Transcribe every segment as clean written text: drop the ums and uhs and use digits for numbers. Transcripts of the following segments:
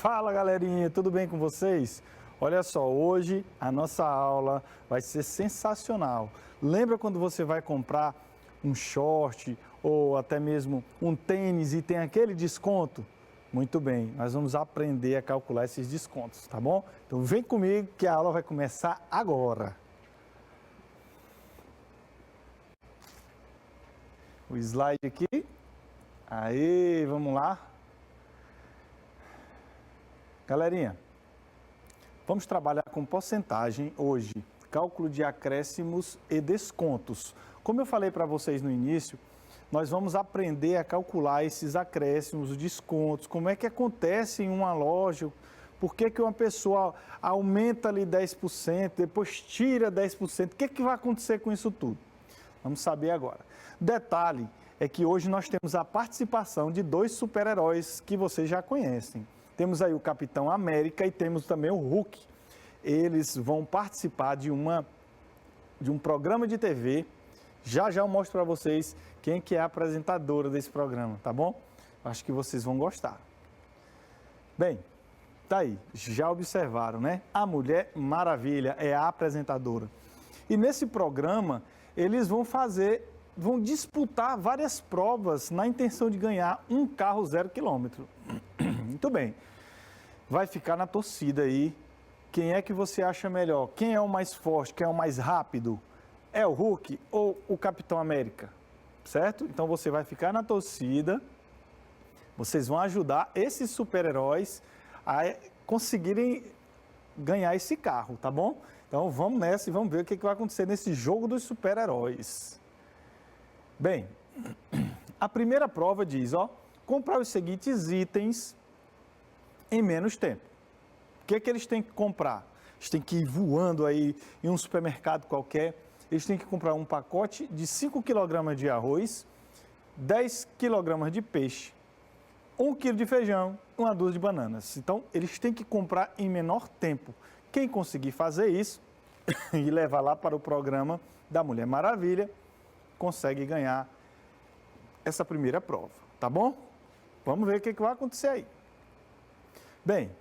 Fala galerinha, tudo bem com vocês? Olha só, hoje a nossa aula vai ser sensacional. Lembra quando você vai comprar um short ou até mesmo um tênis e tem aquele desconto? Muito bem, nós vamos aprender a calcular esses descontos, tá bom? Então vem comigo que a aula vai começar agora. O slide aqui. Aí, vamos lá. Galerinha, vamos trabalhar com porcentagem hoje, cálculo de acréscimos e descontos. Como eu falei para vocês no início, nós vamos aprender a calcular esses acréscimos, os descontos, como é que acontece em uma loja, por que uma pessoa aumenta ali 10%, depois tira 10%, o que vai acontecer com isso tudo? Vamos saber agora. Detalhe é que hoje nós temos a participação de dois super-heróis que vocês já conhecem. Temos aí o Capitão América e temos também o Hulk. Eles vão participar de um programa de TV. Já eu mostro para vocês quem que é a apresentadora desse programa, tá bom? Acho que vocês vão gostar. Bem, tá aí, já observaram, né? A Mulher Maravilha é a apresentadora. E nesse programa, eles vão disputar várias provas na intenção de ganhar um carro 0 km. Muito bem. Vai ficar na torcida aí. Quem é que você acha melhor? Quem é o mais forte? Quem é o mais rápido? É o Hulk ou o Capitão América? Certo? Então você vai ficar na torcida. Vocês vão ajudar esses super-heróis a conseguirem ganhar esse carro, tá bom? Então vamos nessa e vamos ver o que vai acontecer nesse jogo dos super-heróis. Bem, a primeira prova diz, ó, comprar os seguintes itens em menos tempo. O que eles têm que comprar? Eles têm que ir voando aí em um supermercado qualquer. Eles têm que comprar um pacote de 5 kg de arroz, 10 kg de peixe, 1 kg de feijão, uma dúzia de bananas. Então, eles têm que comprar em menor tempo. Quem conseguir fazer isso e levar lá para o programa da Mulher Maravilha, consegue ganhar essa primeira prova, tá bom? Vamos ver o que vai acontecer aí. Bem,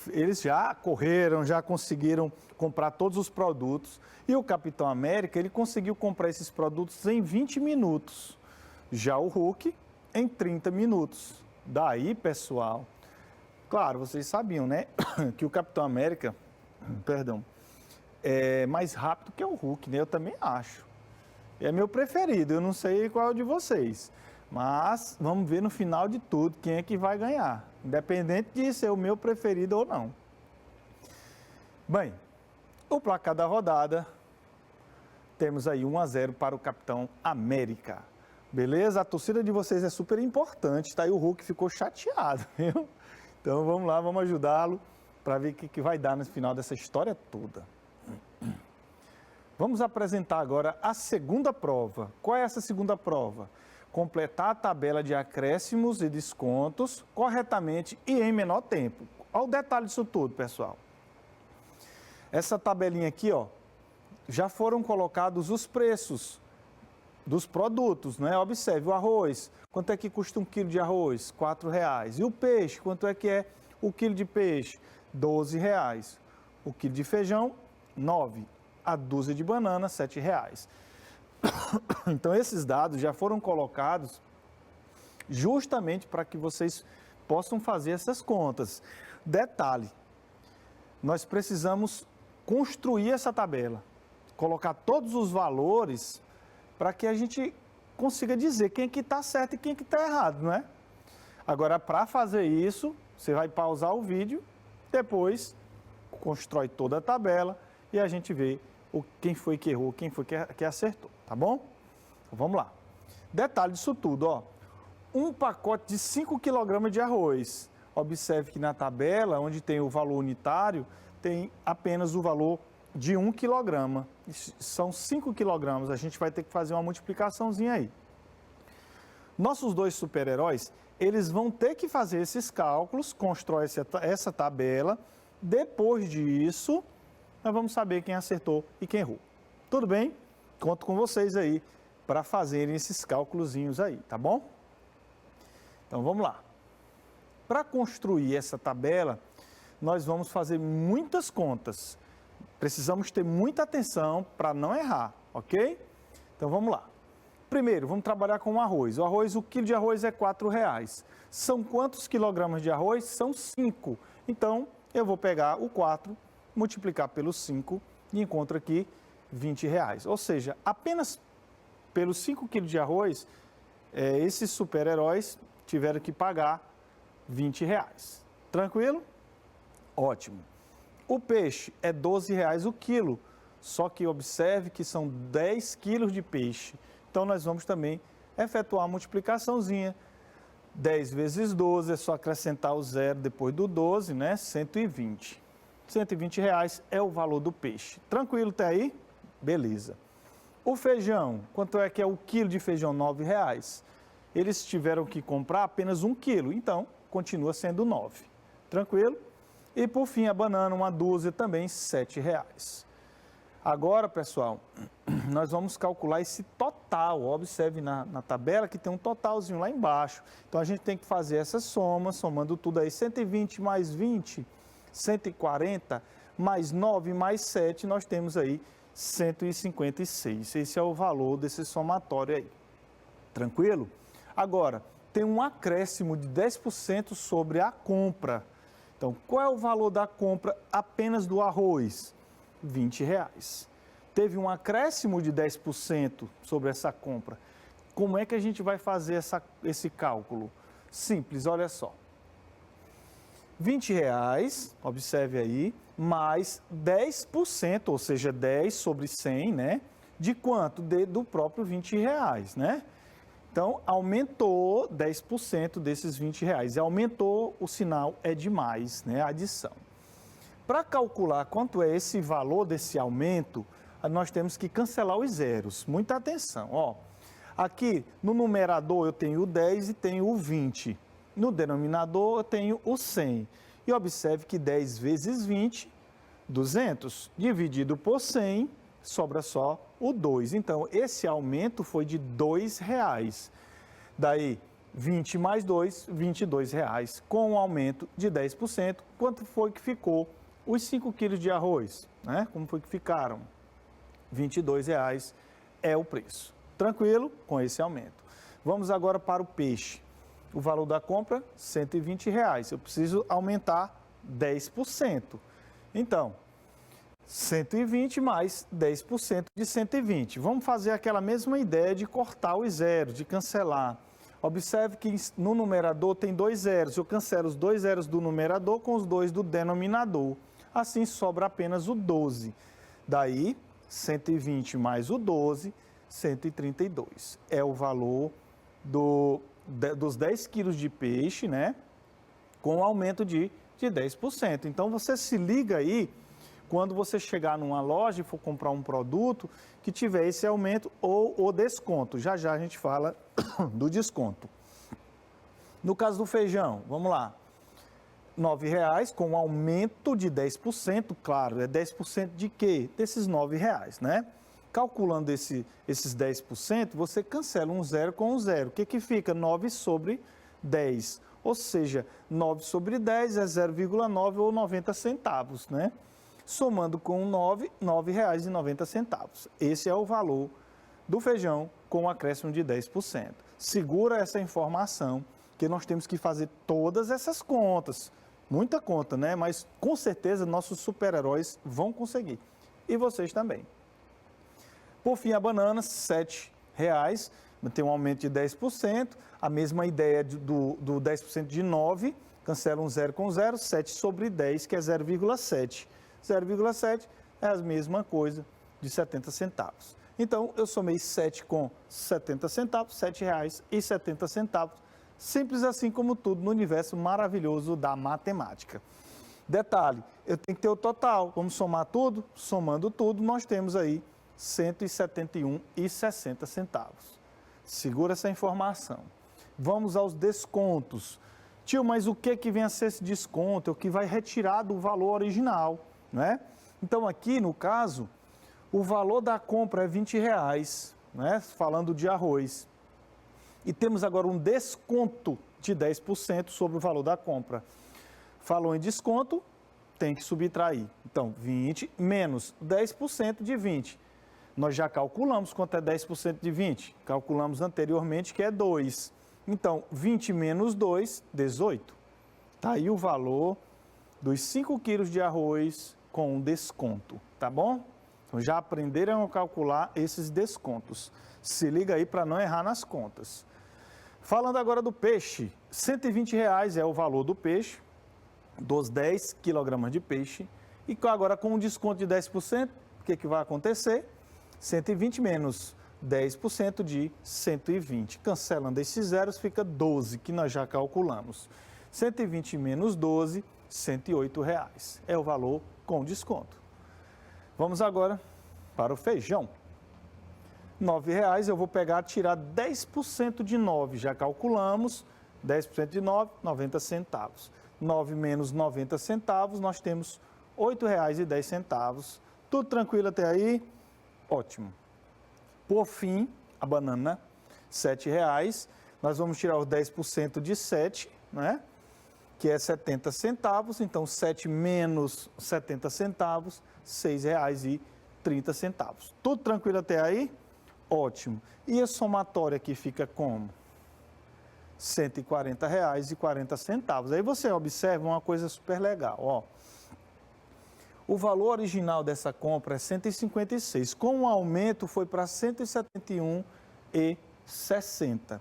eles já correram, já conseguiram comprar todos os produtos e o Capitão América, ele conseguiu comprar esses produtos em 20 minutos. Já o Hulk, em 30 minutos. Daí, pessoal, claro, vocês sabiam, né, que o Capitão América, é mais rápido que o Hulk, né? Eu também acho. É meu preferido, eu não sei qual é o de vocês. Mas vamos ver no final de tudo quem é que vai ganhar. Independente de ser o meu preferido ou não. Bem, o placar da rodada, temos aí 1-0 para o Capitão América. Beleza? A torcida de vocês é super importante, tá? E o Hulk ficou chateado, viu? Então vamos lá, vamos ajudá-lo para ver o que vai dar no final dessa história toda. Vamos apresentar agora a segunda prova. Qual é essa segunda prova? Completar a tabela de acréscimos e descontos corretamente e em menor tempo. Olha o detalhe disso tudo, pessoal. Essa tabelinha aqui, ó, já foram colocados os preços dos produtos, né? Observe o arroz. Quanto é que custa 1 quilo de arroz? R$ 4,00. E o peixe? Quanto é que é o quilo de peixe? R$ 12,00. O quilo de feijão? R$ 9,00. A dúzia de banana, R$ 7,00. Então, esses dados já foram colocados justamente para que vocês possam fazer essas contas. Detalhe, nós precisamos construir essa tabela, colocar todos os valores para que a gente consiga dizer quem é que está certo e quem é que está errado, não é? Agora, para fazer isso, você vai pausar o vídeo, depois constrói toda a tabela e a gente vê quem foi que errou, quem foi que acertou, tá bom? Então, vamos lá. Detalhe disso tudo, ó. Um pacote de 5 kg de arroz. Observe que na tabela, onde tem o valor unitário, tem apenas o valor de 1 kg. São 5 kg, a gente vai ter que fazer uma multiplicaçãozinha aí. Nossos dois super-heróis, eles vão ter que fazer esses cálculos, constrói essa tabela. Depois disso, nós vamos saber quem acertou e quem errou. Tudo bem? Conto com vocês aí para fazerem esses cálculozinhos aí, tá bom? Então vamos lá. para construir essa tabela, nós vamos fazer muitas contas. Precisamos ter muita atenção para não errar, ok? Então vamos lá. Primeiro, vamos trabalhar com o arroz. O quilo de arroz é R$4. São quantos quilogramas de arroz? São 5. Então, eu vou pegar o 4, multiplicar pelo 5 e encontro aqui R$20. Ou seja, apenas pelos 5 quilos de arroz, esses super-heróis tiveram que pagar R$20. Tranquilo? Ótimo. O peixe é R$12 o quilo, só que observe que são 10 quilos de peixe. Então, nós vamos também efetuar a multiplicaçãozinha. 10 vezes 12, é só acrescentar o zero depois do 12, né? 120. R$120 é o valor do peixe. Tranquilo até aí? Beleza. O feijão, quanto é que é o quilo de feijão? R$9. Eles tiveram que comprar apenas 1 quilo, então continua sendo 9. Tranquilo? E por fim, a banana, uma dúzia, também R$7. Agora, pessoal, nós vamos calcular esse total. Observe na tabela que tem um totalzinho lá embaixo. Então, a gente tem que fazer essa soma, somando tudo aí. 120 mais 20, 140, mais 9, mais 7, nós temos aí 156. Esse é o valor desse somatório aí. Tranquilo? Agora, tem um acréscimo de 10% sobre a compra. Então, qual é o valor da compra apenas do arroz? R$20. Teve um acréscimo de 10% sobre essa compra. Como é que a gente vai fazer esse cálculo? Simples, olha só. R$20, observe aí, mais 10%, ou seja, 10 sobre 100, né? De quanto? Do próprio R$20, né? Então, aumentou 10% desses R$20. Aumentou, o sinal é de mais, né? A adição. Para calcular quanto é esse valor desse aumento, nós temos que cancelar os zeros. Muita atenção, ó. Aqui no numerador eu tenho o 10 e tenho o 20. No denominador eu tenho o 100. E observe que 10 vezes 20, 200. Dividido por 100, sobra só o 2. Então, esse aumento foi de R$2. Daí, 20 mais 2, R$22. Com um aumento de 10%, quanto foi que ficou? Os 5 quilos de arroz, né? Como foi que ficaram? R$22 é o preço. Tranquilo com esse aumento. Vamos agora para o peixe. O valor da compra, R$120. Eu preciso aumentar 10%. Então, 120 mais 10% de 120. Vamos fazer aquela mesma ideia de cortar os zeros, de cancelar. Observe que no numerador tem 2 zeros. Eu cancelo os 2 zeros do numerador com os 2 do denominador. Assim sobra apenas o 12. Daí, 120 mais o 12, 132. É o valor dos 10 quilos de peixe, né? Com aumento de 10%. Então, você se liga aí, quando você chegar numa loja e for comprar um produto que tiver esse aumento ou o desconto. Já já a gente fala do desconto. No caso do feijão, vamos lá. R$9 com aumento de 10%, claro, é 10% de quê? Desses R$9, né? Calculando esses 10%, você cancela um zero com um zero. O que fica? 9 sobre 10. Ou seja, 9 sobre 10 é 0,9 ou 90 centavos, né? Somando com 9, R$9,90. Esse é o valor do feijão com um acréscimo de 10%. Segura essa informação, que nós temos que fazer todas essas contas. Muita conta, né? Mas com certeza nossos super-heróis vão conseguir. E vocês também. Por fim, a banana, R$7. Tem um aumento de 10%. A mesma ideia do 10% de 9. Cancela um zero com zero. 7 sobre 10, que é 0,7. 0,7 é a mesma coisa de 70 centavos. Então, eu somei 7 com 70 centavos, R$7,70. Simples assim como tudo no universo maravilhoso da matemática. Detalhe, eu tenho que ter o total. Vamos somar tudo? Somando tudo, nós temos aí R$171,60. Segura essa informação. Vamos aos descontos. Tio, mas o que vem a ser esse desconto? É o que vai retirar do valor original, né? Então, aqui no caso, o valor da compra é R$20, né? Falando de arroz. E temos agora um desconto de 10% sobre o valor da compra. Falou em desconto, tem que subtrair. Então, 20 menos 10% de 20. Nós já calculamos quanto é 10% de 20. Calculamos anteriormente que é 2. Então, 20 menos 2, 18. Está aí o valor dos 5 quilos de arroz com desconto, tá bom? Então, já aprenderam a calcular esses descontos. Se liga aí para não errar nas contas. Falando agora do peixe, R$ 120 é o valor do peixe, dos 10 quilogramas de peixe. E agora com um desconto de 10%, o que vai acontecer? 120 menos 10% de 120. Cancelando esses zeros, fica 12, que nós já calculamos. 120 menos 12, R$ 108 é o valor com desconto. Vamos agora para o feijão. R$ 9,00, eu vou pegar, tirar 10% de 9, já calculamos, 10% de 9, 90 centavos. 9 menos 90 centavos, nós temos R$ 8,10. Tudo tranquilo até aí? Ótimo. Por fim, a banana, R$ 7,00. Nós vamos tirar os 10% de 7, né? Que é 70 centavos. Então, 7 menos 70 centavos, R$ 6,30. Tudo tranquilo até aí? Ótimo. E a somatória aqui fica como? R$ 140,40. Aí você observa uma coisa super legal, ó. O valor original dessa compra é 156. Com o aumento foi para 171,60.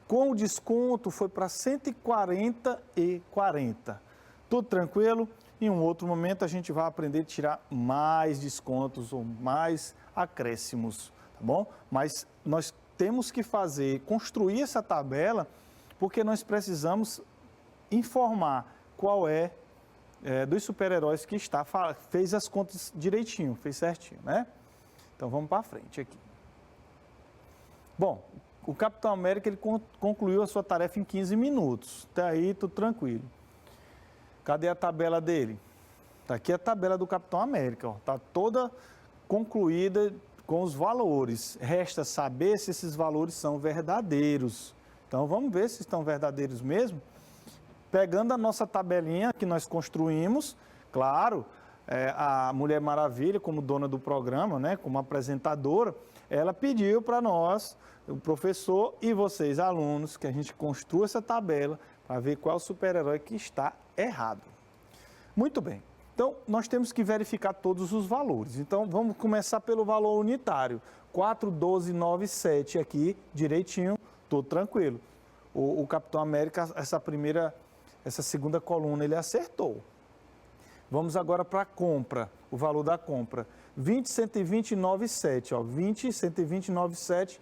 Com o desconto foi para 140,40. Tudo tranquilo? Em um outro momento a gente vai aprender a tirar mais descontos ou mais acréscimos, tá bom? Mas nós temos que construir essa tabela, porque nós precisamos informar qual é dos super-heróis que fez as contas direitinho, fez certinho, né? Então vamos para frente aqui. Bom, o Capitão América ele concluiu a sua tarefa em 15 minutos. Até aí tudo tranquilo. Cadê a tabela dele? Está aqui a tabela do Capitão América, ó. Está toda concluída com os valores. Resta saber se esses valores são verdadeiros. Então vamos ver se estão verdadeiros mesmo. Pegando a nossa tabelinha que nós construímos, claro, a Mulher Maravilha, como dona do programa, né, como apresentadora, ela pediu para nós, o professor e vocês, alunos, que a gente construa essa tabela para ver qual é o super-herói que está errado. Muito bem. Então, nós temos que verificar todos os valores. Então, vamos começar pelo valor unitário. 4,12,97 aqui, direitinho, tudo tranquilo. O Capitão América, essa segunda coluna, ele acertou. Vamos agora para a compra, o valor da compra. 20,120,97, ó, 20,120,97,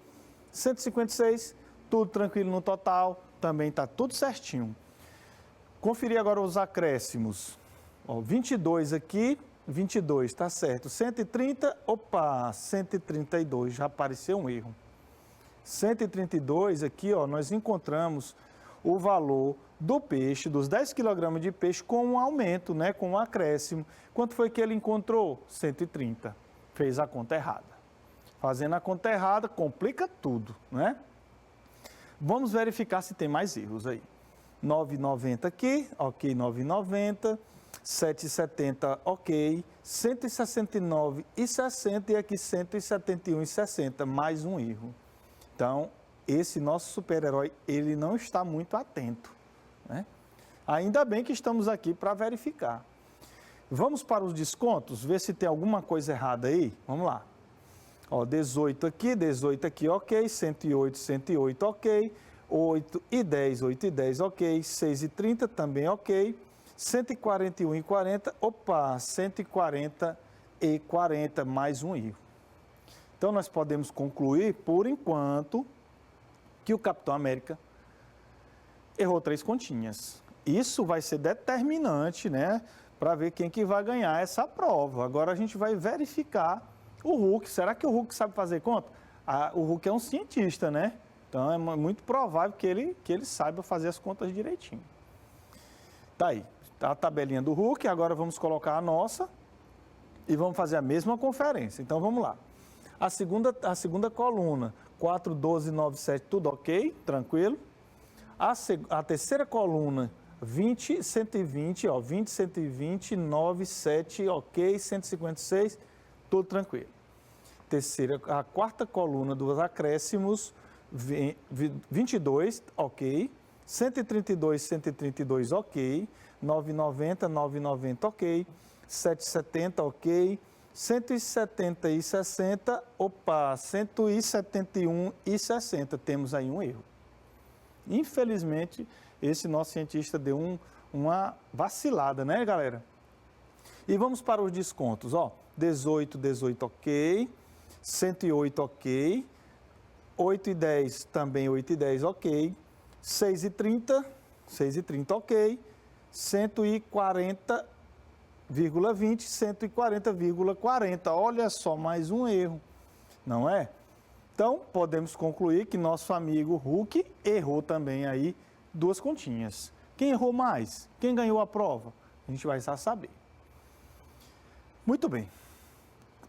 156, tudo tranquilo no total, também está tudo certinho. Conferir agora os acréscimos. Ó, 22 aqui, 22, tá certo. 130, opa, 132, já apareceu um erro. 132 aqui, ó, nós encontramos o valor do peixe, dos 10 kg de peixe com um aumento, né, com um acréscimo. Quanto foi que ele encontrou? 130. Fez a conta errada. Fazendo a conta errada, complica tudo, né? Vamos verificar se tem mais erros aí. 9,90 aqui, ok, 9,90. 7,70, ok. 169,60 e aqui 171,60, mais um erro. Então, esse nosso super-herói, ele não está muito atento, né? Ainda bem que estamos aqui para verificar. Vamos para os descontos, ver se tem alguma coisa errada aí. Vamos lá. Ó, 18 aqui, ok. 108, 108, ok. 8,10, 8,10, ok. 6,30 também ok. 141,40, opa, 140,40, mais um erro. Então, nós podemos concluir, por enquanto, que o Capitão América errou 3 continhas. Isso vai ser determinante, né, para ver quem que vai ganhar essa prova. Agora a gente vai verificar o Hulk. Será que o Hulk sabe fazer conta? O Hulk é um cientista, né? Então, é muito provável que ele saiba fazer as contas direitinho. Tá aí. A tabelinha do Hulk, agora vamos colocar a nossa e vamos fazer a mesma conferência. Então, vamos lá. A segunda coluna, 4,12,97, tudo ok, tranquilo. A terceira coluna, 20, 120, ó, 20, 120, 9, 7, ok, 156, tudo tranquilo. A quarta coluna dos acréscimos, 22, ok, 132, 132, ok, 990, 990, ok, 770, ok, 170 e 60, opa, 171 e 60, temos aí um erro. Infelizmente, esse nosso cientista deu uma vacilada, né, galera? E vamos para os descontos, ó, 18, 18, ok, 108, ok, 8 e 10, também 8 e 10, ok, 6 e 30, 6 e 30, ok, 140,20, 140,40, olha só, mais um erro, não é? Então, podemos concluir que nosso amigo Hulk errou também aí duas continhas. Quem errou mais? Quem ganhou a prova? A gente vai saber. Muito bem.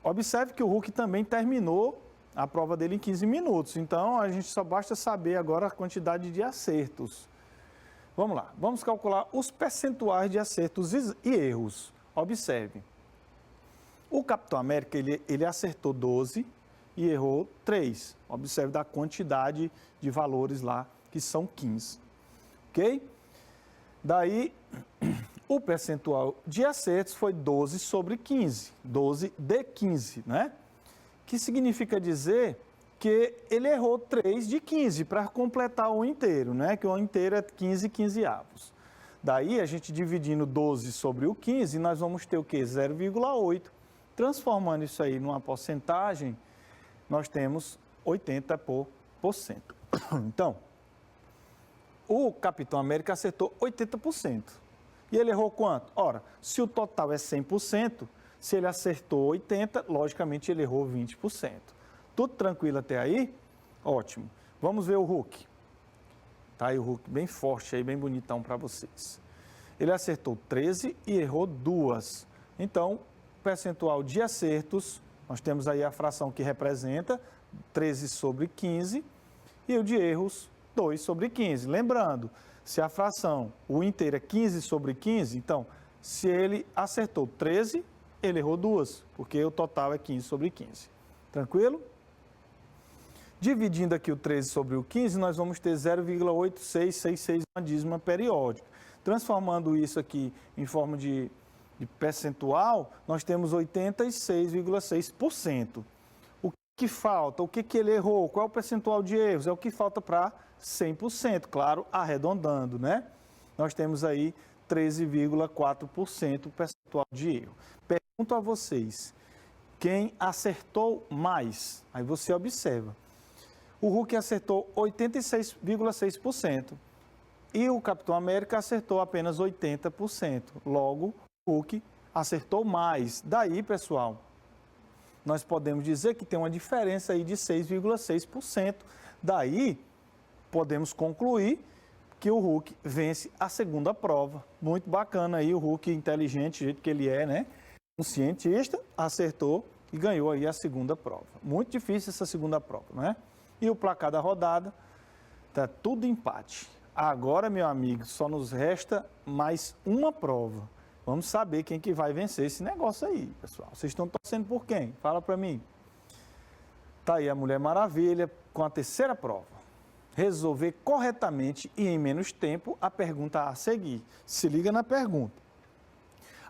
Observe que o Hulk também terminou a prova dele em 15 minutos. Então, a gente só basta saber agora a quantidade de acertos. Vamos lá. Vamos calcular os percentuais de acertos e erros. Observe. O Capitão América, ele acertou 12 e errou 3. Observe da quantidade de valores lá, que são 15. Ok? Daí, o percentual de acertos foi 12 sobre 15. 12 de 15, né? Que significa dizer que ele errou 3 de 15 para completar o inteiro, né? Que o inteiro é 15 quinzeavos. Daí, a gente dividindo 12 sobre o 15, nós vamos ter o quê? 0,8. Transformando isso aí numa porcentagem, nós temos 80%. Então, o Capitão América acertou 80%. E ele errou quanto? Ora, se o total é 100%, se ele acertou 80%, logicamente ele errou 20%. Tudo tranquilo até aí? Ótimo. Vamos ver o Hulk. Tá aí o Hulk bem forte aí, bem bonitão para vocês. Ele acertou 13 e errou 2. Então, percentual de acertos, nós temos aí a fração que representa 13 sobre 15 e o de erros 2 sobre 15. Lembrando, se a fração, o inteiro é 15 sobre 15, então, se ele acertou 13, ele errou 2, porque o total é 15 sobre 15. Tranquilo? Dividindo aqui o 13 sobre o 15, nós vamos ter 0,8666, uma dízima periódica. Transformando isso aqui em forma de percentual, nós temos 86,6%. O que falta? O que ele errou? Qual é o percentual de erros? É o que falta para 100%, claro, arredondando, né? Nós temos aí 13,4% percentual de erro. Pergunto a vocês, quem acertou mais? Aí você observa. O Hulk acertou 86,6% e o Capitão América acertou apenas 80%. Logo, o Hulk acertou mais. Daí, pessoal, nós podemos dizer que tem uma diferença aí de 6,6%. Daí, podemos concluir que o Hulk vence a segunda prova. Muito bacana aí, o Hulk inteligente, do jeito que ele é, né? Um cientista, acertou e ganhou aí a segunda prova. Muito difícil essa segunda prova, né? E o placar da rodada, tá tudo empate. Agora, meu amigo, só nos resta mais uma prova. Vamos saber quem que vai vencer esse negócio aí, pessoal. Vocês estão torcendo por quem? Fala para mim. Tá aí a Mulher Maravilha com a terceira prova. Resolver corretamente e em menos tempo a pergunta a seguir. Se liga na pergunta.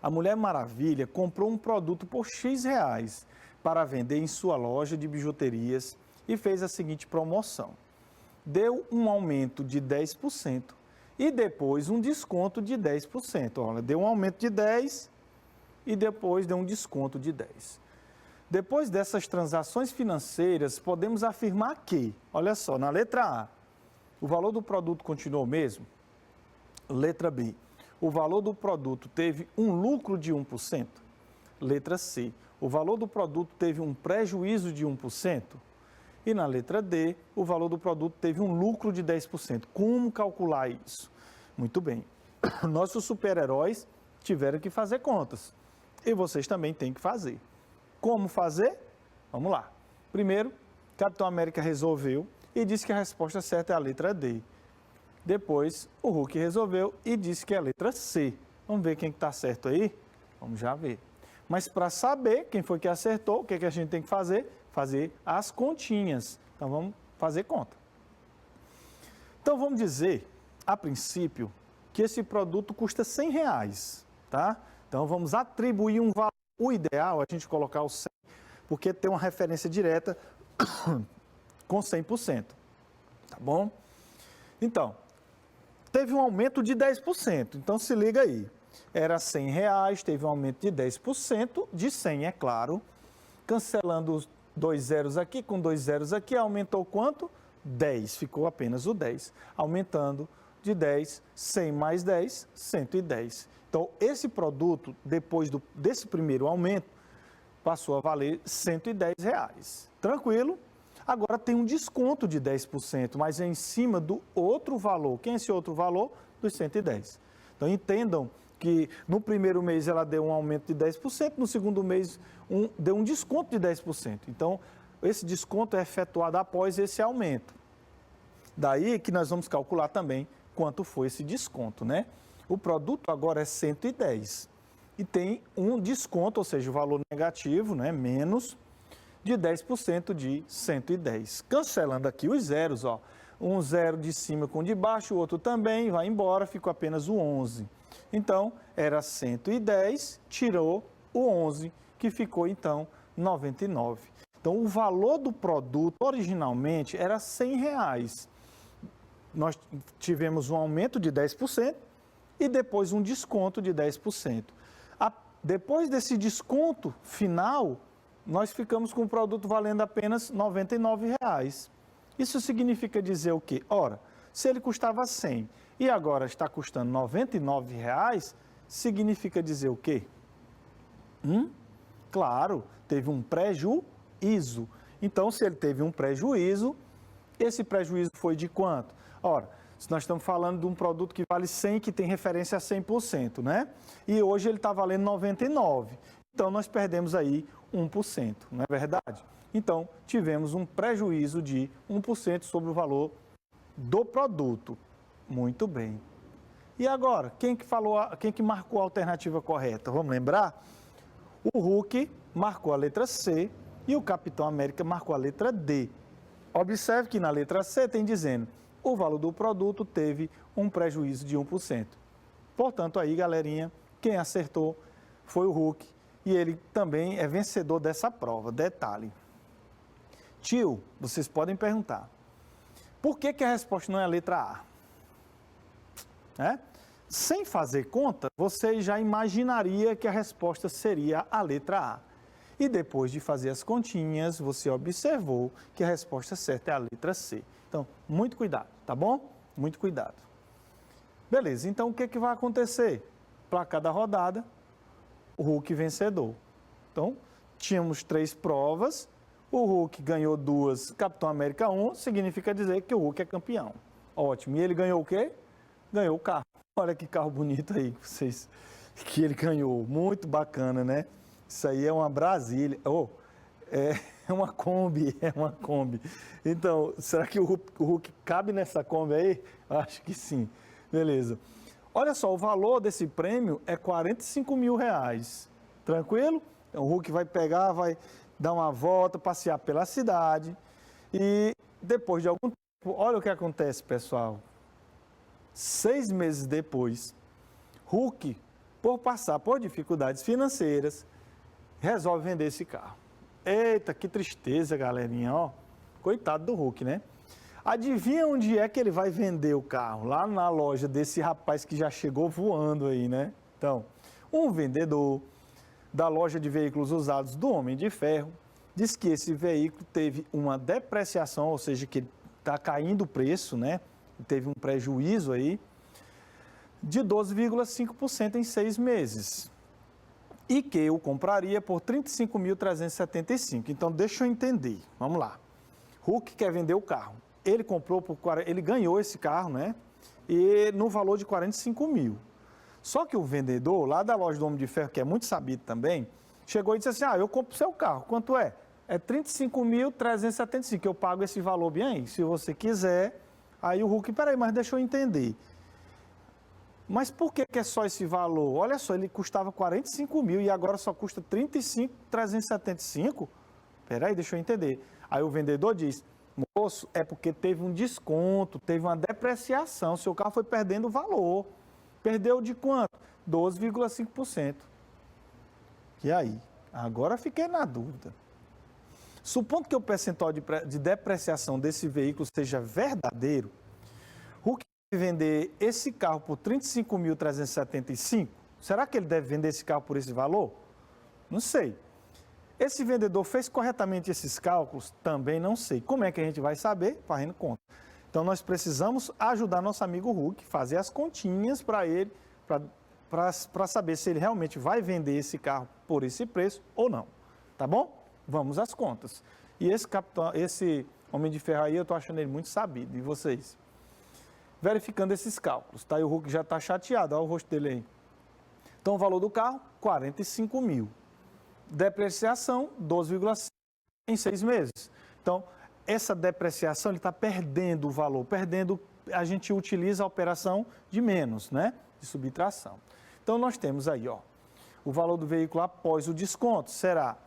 A Mulher Maravilha comprou um produto por X reais para vender em sua loja de bijuterias e fez a seguinte promoção. Deu um aumento de 10% e depois um desconto de 10%. Olha, deu um aumento de 10% e depois deu um desconto de 10%. Depois dessas transações financeiras, podemos afirmar que, olha só, na letra A, o valor do produto continuou o mesmo? Letra B, o valor do produto teve um lucro de 1%? Letra C, o valor do produto teve um prejuízo de 1%? E na letra D, o valor do produto teve um lucro de 10%. Como calcular isso? Muito bem. Nossos super-heróis tiveram que fazer contas. E vocês também têm que fazer. Como fazer? Vamos lá. Primeiro, Capitão América resolveu e disse que a resposta certa é a letra D. Depois, o Hulk resolveu e disse que é a letra C. Vamos ver quem está certo aí? Vamos já ver. Mas para saber quem foi que acertou, o que a gente tem que fazer? Fazer as continhas. Então, vamos fazer conta. Então, vamos dizer, a princípio, que esse produto custa R$100, tá? Então, vamos atribuir um valor. O ideal é a gente colocar o 100, porque tem uma referência direta com 100%, tá bom? Então, teve um aumento de 10%, então se liga aí. Era R$100, teve um aumento de 10%, de 100, é claro. Cancelando os 2 zeros aqui, com 2 zeros aqui, aumentou quanto? 10, ficou apenas o 10. Aumentando de 10, 100 mais 10, 110. Então, esse produto, depois desse primeiro aumento, passou a valer R$110. Tranquilo? Agora tem um desconto de 10%, mas é em cima do outro valor. Quem é esse outro valor? Dos 110. Então, entendam que no primeiro mês ela deu um aumento de 10%, no segundo mês deu um desconto de 10%. Então, esse desconto é efetuado após esse aumento. Daí que nós vamos calcular também quanto foi esse desconto, né? O produto agora é 110 e tem um desconto, ou seja, o valor negativo, né, menos de 10% de 110. Cancelando aqui os zeros, ó, um zero de cima com o de baixo, o outro também, vai embora, ficou apenas o 11. Então, era 110, tirou o 11, que ficou, então, 99. Então, o valor do produto, originalmente, era R$100. Nós tivemos um aumento de 10% e depois um desconto de 10%. Depois desse desconto final, nós ficamos com o produto valendo apenas R$ 99,00. Isso significa dizer o quê? Ora, se ele custava 100 e agora está custando R$ 99,00, significa dizer o quê? Claro, teve um prejuízo. Então, se ele teve um prejuízo, esse prejuízo foi de quanto? Ora, se nós estamos falando de um produto que vale 100, que tem referência a 100%, né? E hoje ele está valendo 99. Então, nós perdemos aí 1%, não é verdade? Então, tivemos um prejuízo de 1% sobre o valor do produto. Muito bem. E agora, quem que marcou a alternativa correta? Vamos lembrar? O Hulk marcou a letra C e o Capitão América marcou a letra D. Observe que na letra C tem dizendo, o valor do produto teve um prejuízo de 1%. Portanto, aí, galerinha, quem acertou foi o Hulk e ele também é vencedor dessa prova. Detalhe. Tio, vocês podem perguntar, por que a resposta não é a letra A? Sem fazer conta, você já imaginaria que a resposta seria a letra A. E depois de fazer as continhas, você observou que a resposta certa é a letra C. Então, muito cuidado, tá bom? Muito cuidado. Beleza, então o que vai acontecer? Para cada rodada, o Hulk vencedor. Então, tínhamos 3 provas, o Hulk ganhou 2, Capitão América 1, significa dizer que o Hulk é campeão. Ótimo. E ele ganhou o quê? Ganhou o carro. Olha que carro bonito aí que ele ganhou. Muito bacana, né? Isso aí é uma Brasília. É uma Kombi, é uma Kombi. Então, será que o Hulk cabe nessa Kombi aí? Acho que sim. Beleza. Olha só, o valor desse prêmio é R$45.000. Tranquilo? Então, o Hulk vai pegar, vai dar uma volta, passear pela cidade. E depois de algum tempo, olha o que acontece, pessoal. 6 meses depois, Hulk, por passar por dificuldades financeiras, resolve vender esse carro. Eita, que tristeza, galerinha, ó. Coitado do Hulk, né? Adivinha onde é que ele vai vender o carro? Lá na loja desse rapaz que já chegou voando aí, né? Então, um vendedor da loja de veículos usados do Homem de Ferro diz que esse veículo teve uma depreciação, ou seja, que está caindo o preço, né? Teve um prejuízo aí de 12,5% em 6 meses. E que eu compraria por R$ 35.375. Então, deixa eu entender. Vamos lá. Hulk quer vender o carro. Ele comprou ele ganhou esse carro, né? E no valor de 45 mil. Só que o vendedor, lá da loja do Homem de Ferro, que é muito sabido também, chegou e disse assim, eu compro o seu carro. Quanto é? É 35.375. Eu pago esse valor bem aí. Se você quiser, Aí o Hulk, peraí, mas deixa eu entender. Mas por que é só esse valor? Olha só, ele custava 45 mil e agora só custa 35.375? Peraí, deixa eu entender. Aí o vendedor diz, moço, é porque teve um desconto, teve uma depreciação, seu carro foi perdendo valor. Perdeu de quanto? 12,5%. E aí? Agora fiquei na dúvida. Supondo que o percentual de depreciação desse veículo seja verdadeiro, o que vender esse carro por 35.375? Será que ele deve vender esse carro por esse valor? Não sei. Esse vendedor fez corretamente esses cálculos? Também não sei. Como é que a gente vai saber? Fazendo conta. Então, nós precisamos ajudar nosso amigo Hulk, fazer as continhas para ele, para saber se ele realmente vai vender esse carro por esse preço ou não. Tá bom? Vamos às contas. E esse Homem de Ferro aí, eu estou achando ele muito sabido. E vocês? Verificando esses cálculos, tá? E o Hulk já está chateado, olha o rosto dele aí. Então, o valor do carro, 45 mil. Depreciação, 12,5 em 6 meses. Então, essa depreciação, ele está perdendo o valor, a gente utiliza a operação de menos, né? De subtração. Então, nós temos aí, ó, o valor do veículo após o desconto será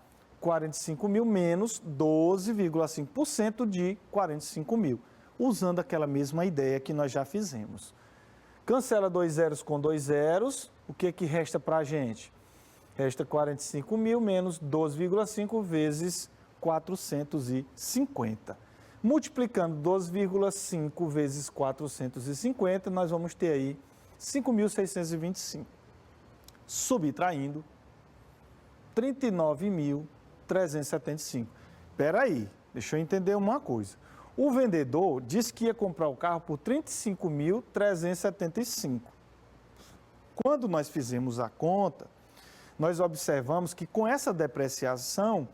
45 mil menos 12,5% de 45 mil. Usando aquela mesma ideia que nós já fizemos. Cancela 2 zeros com 2 zeros, o que resta para a gente? Resta 45 mil menos 12,5 vezes 450. Multiplicando 12,5 vezes 450, nós vamos ter aí 5.625. Subtraindo 39.375. Espera aí, deixa eu entender uma coisa. O vendedor disse que ia comprar o carro por 35.375. Quando nós fizemos a conta, nós observamos que com essa depreciação,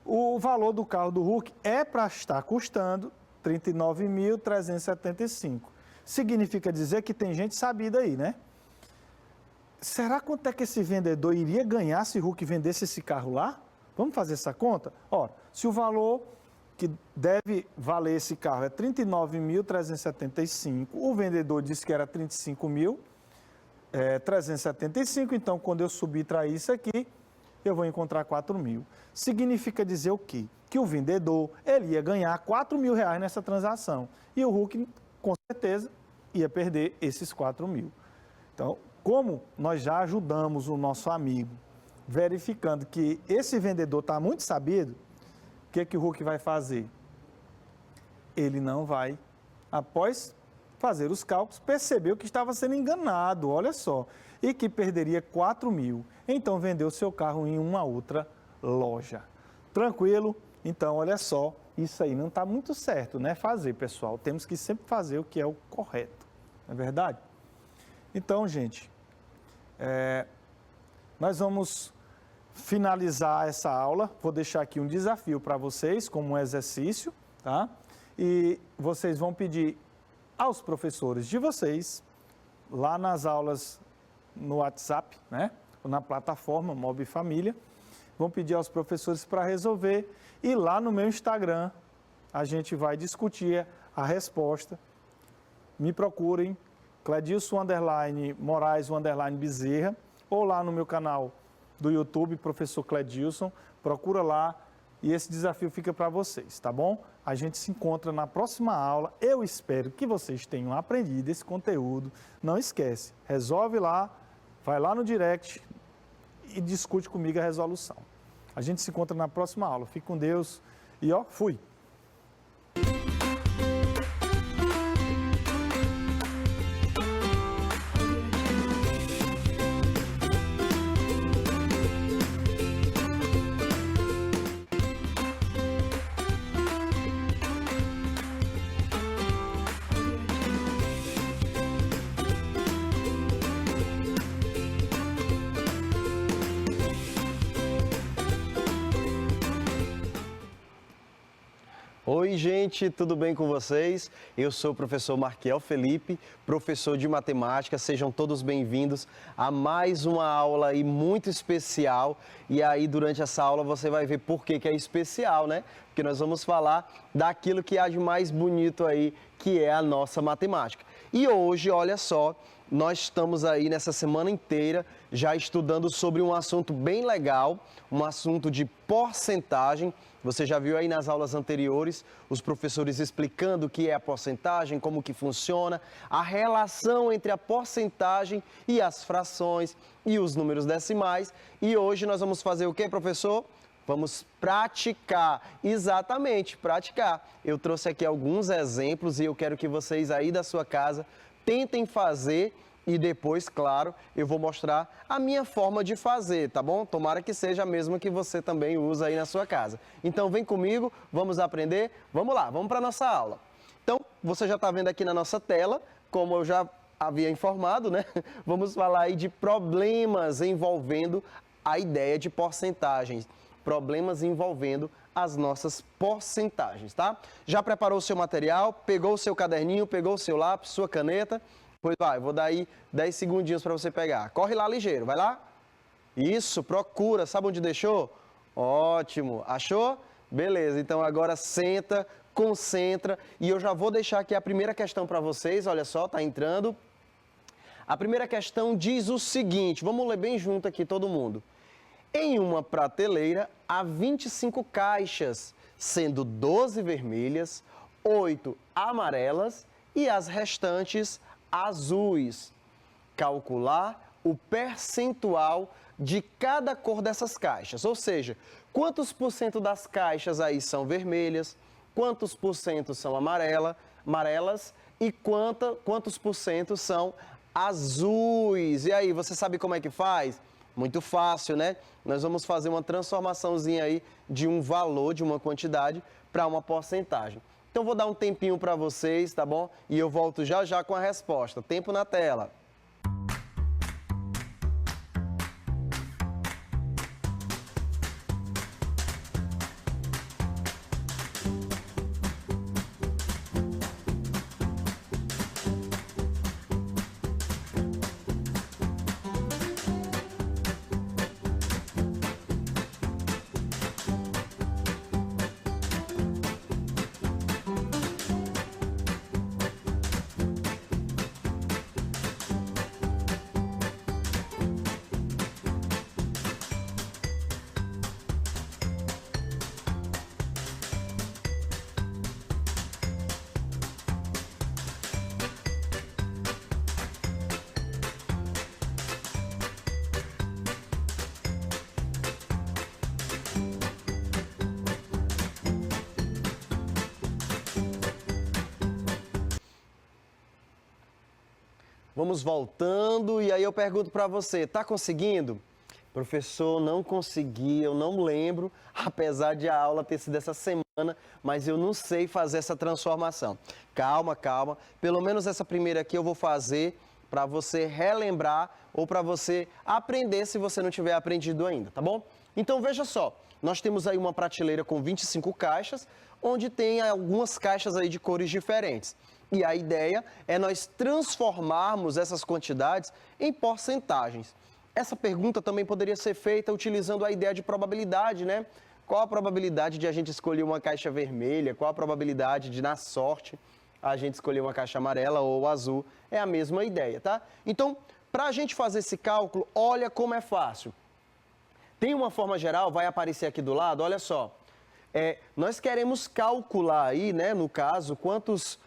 o valor do carro do Hulk é para estar custando 39.375. Significa dizer que tem gente sabida aí, né? Será quanto é que esse vendedor iria ganhar se o Hulk vendesse esse carro lá? Vamos fazer essa conta? Ora, se o valor que deve valer esse carro é 39.375, o vendedor disse que era 35.375, então quando eu subtrair isso aqui, eu vou encontrar 4 mil. Significa dizer o quê? Que o vendedor, ele ia ganhar 4 mil reais nessa transação. E o Hulk, com certeza, ia perder esses 4 mil. Então, como nós já ajudamos o nosso amigo, verificando que esse vendedor está muito sabido, o que o Hulk vai fazer? Ele não vai, após fazer os cálculos, percebeu que estava sendo enganado, olha só, e que perderia 4 mil. Então, vendeu seu carro em uma outra loja. Tranquilo? Então, olha só, isso aí não está muito certo, né? Fazer, pessoal. Temos que sempre fazer o que é o correto, não é verdade? Então, gente, nós vamos finalizar essa aula. Vou deixar aqui um desafio para vocês, como um exercício, tá? E vocês vão pedir aos professores de vocês, lá nas aulas no WhatsApp, né? Ou na plataforma Mob Família, vão pedir aos professores para resolver e lá no meu Instagram a gente vai discutir a resposta. Me procurem, Cledilson_Moraes_Bezerra, ou lá no meu canal do YouTube, Professor Cledilson, procura lá e esse desafio fica para vocês, tá bom? A gente se encontra na próxima aula. Eu espero que vocês tenham aprendido esse conteúdo. Não esquece, resolve lá, vai lá no direct e discute comigo a resolução. A gente se encontra na próxima aula. Fique com Deus e ó, fui! Oi, gente, tudo bem com vocês? Eu sou o professor Marquiel Felipe, professor de matemática. Sejam todos bem-vindos a mais uma aula aí muito especial. E aí, durante essa aula, você vai ver por que é especial, né? Porque nós vamos falar daquilo que há de mais bonito aí, que é a nossa matemática. E hoje, olha só, nós estamos aí nessa semana inteira já estudando sobre um assunto bem legal, um assunto de porcentagem. Você já viu aí nas aulas anteriores os professores explicando o que é a porcentagem, como que funciona, a relação entre a porcentagem e as frações e os números decimais. E hoje nós vamos fazer o que, professor? Vamos praticar, exatamente, praticar. Eu trouxe aqui alguns exemplos e eu quero que vocês aí da sua casa tentem fazer e depois, claro, eu vou mostrar a minha forma de fazer, tá bom? Tomara que seja a mesma que você também usa aí na sua casa. Então vem comigo, vamos aprender? Vamos lá, vamos para a nossa aula. Então, você já está vendo aqui na nossa tela, como eu já havia informado, né? Vamos falar aí de problemas envolvendo a ideia de porcentagens. Problemas envolvendo as nossas porcentagens, tá? Já preparou o seu material, pegou o seu caderninho, pegou o seu lápis, sua caneta? Pois vai, vou dar aí 10 segundinhos para você pegar. Corre lá ligeiro, vai lá. Isso, procura. Sabe onde deixou? Ótimo. Achou? Beleza, então agora senta, concentra. E eu já vou deixar aqui a primeira questão para vocês. Olha só, tá entrando. A primeira questão diz o seguinte, vamos ler bem junto aqui todo mundo. Em uma prateleira há 25 caixas, sendo 12 vermelhas, 8 amarelas e as restantes azuis. Calcular o percentual de cada cor dessas caixas, ou seja, quantos por cento das caixas aí são vermelhas, quantos por cento são amarelas e quantos por cento são azuis. E aí, você sabe como é que faz? Muito fácil, né? Nós vamos fazer uma transformaçãozinha aí de um valor, de uma quantidade, para uma porcentagem. Então, vou dar um tempinho para vocês, tá bom? E eu volto já já com a resposta. Tempo na tela. Vamos voltando e aí eu pergunto para você, tá conseguindo? Professor, não consegui, eu não lembro, apesar de a aula ter sido essa semana, mas eu não sei fazer essa transformação. Calma, calma, pelo menos essa primeira aqui eu vou fazer para você relembrar ou para você aprender se você não tiver aprendido ainda, tá bom? Então veja só, nós temos aí uma prateleira com 25 caixas, onde tem algumas caixas aí de cores diferentes. E a ideia é nós transformarmos essas quantidades em porcentagens. Essa pergunta também poderia ser feita utilizando a ideia de probabilidade, né? Qual a probabilidade de a gente escolher uma caixa vermelha? Qual a probabilidade de, na sorte, a gente escolher uma caixa amarela ou azul? É a mesma ideia, tá? Então, para a gente fazer esse cálculo, olha como é fácil. Tem uma forma geral, vai aparecer aqui do lado, olha só. Nós queremos calcular aí, né, no caso, quantas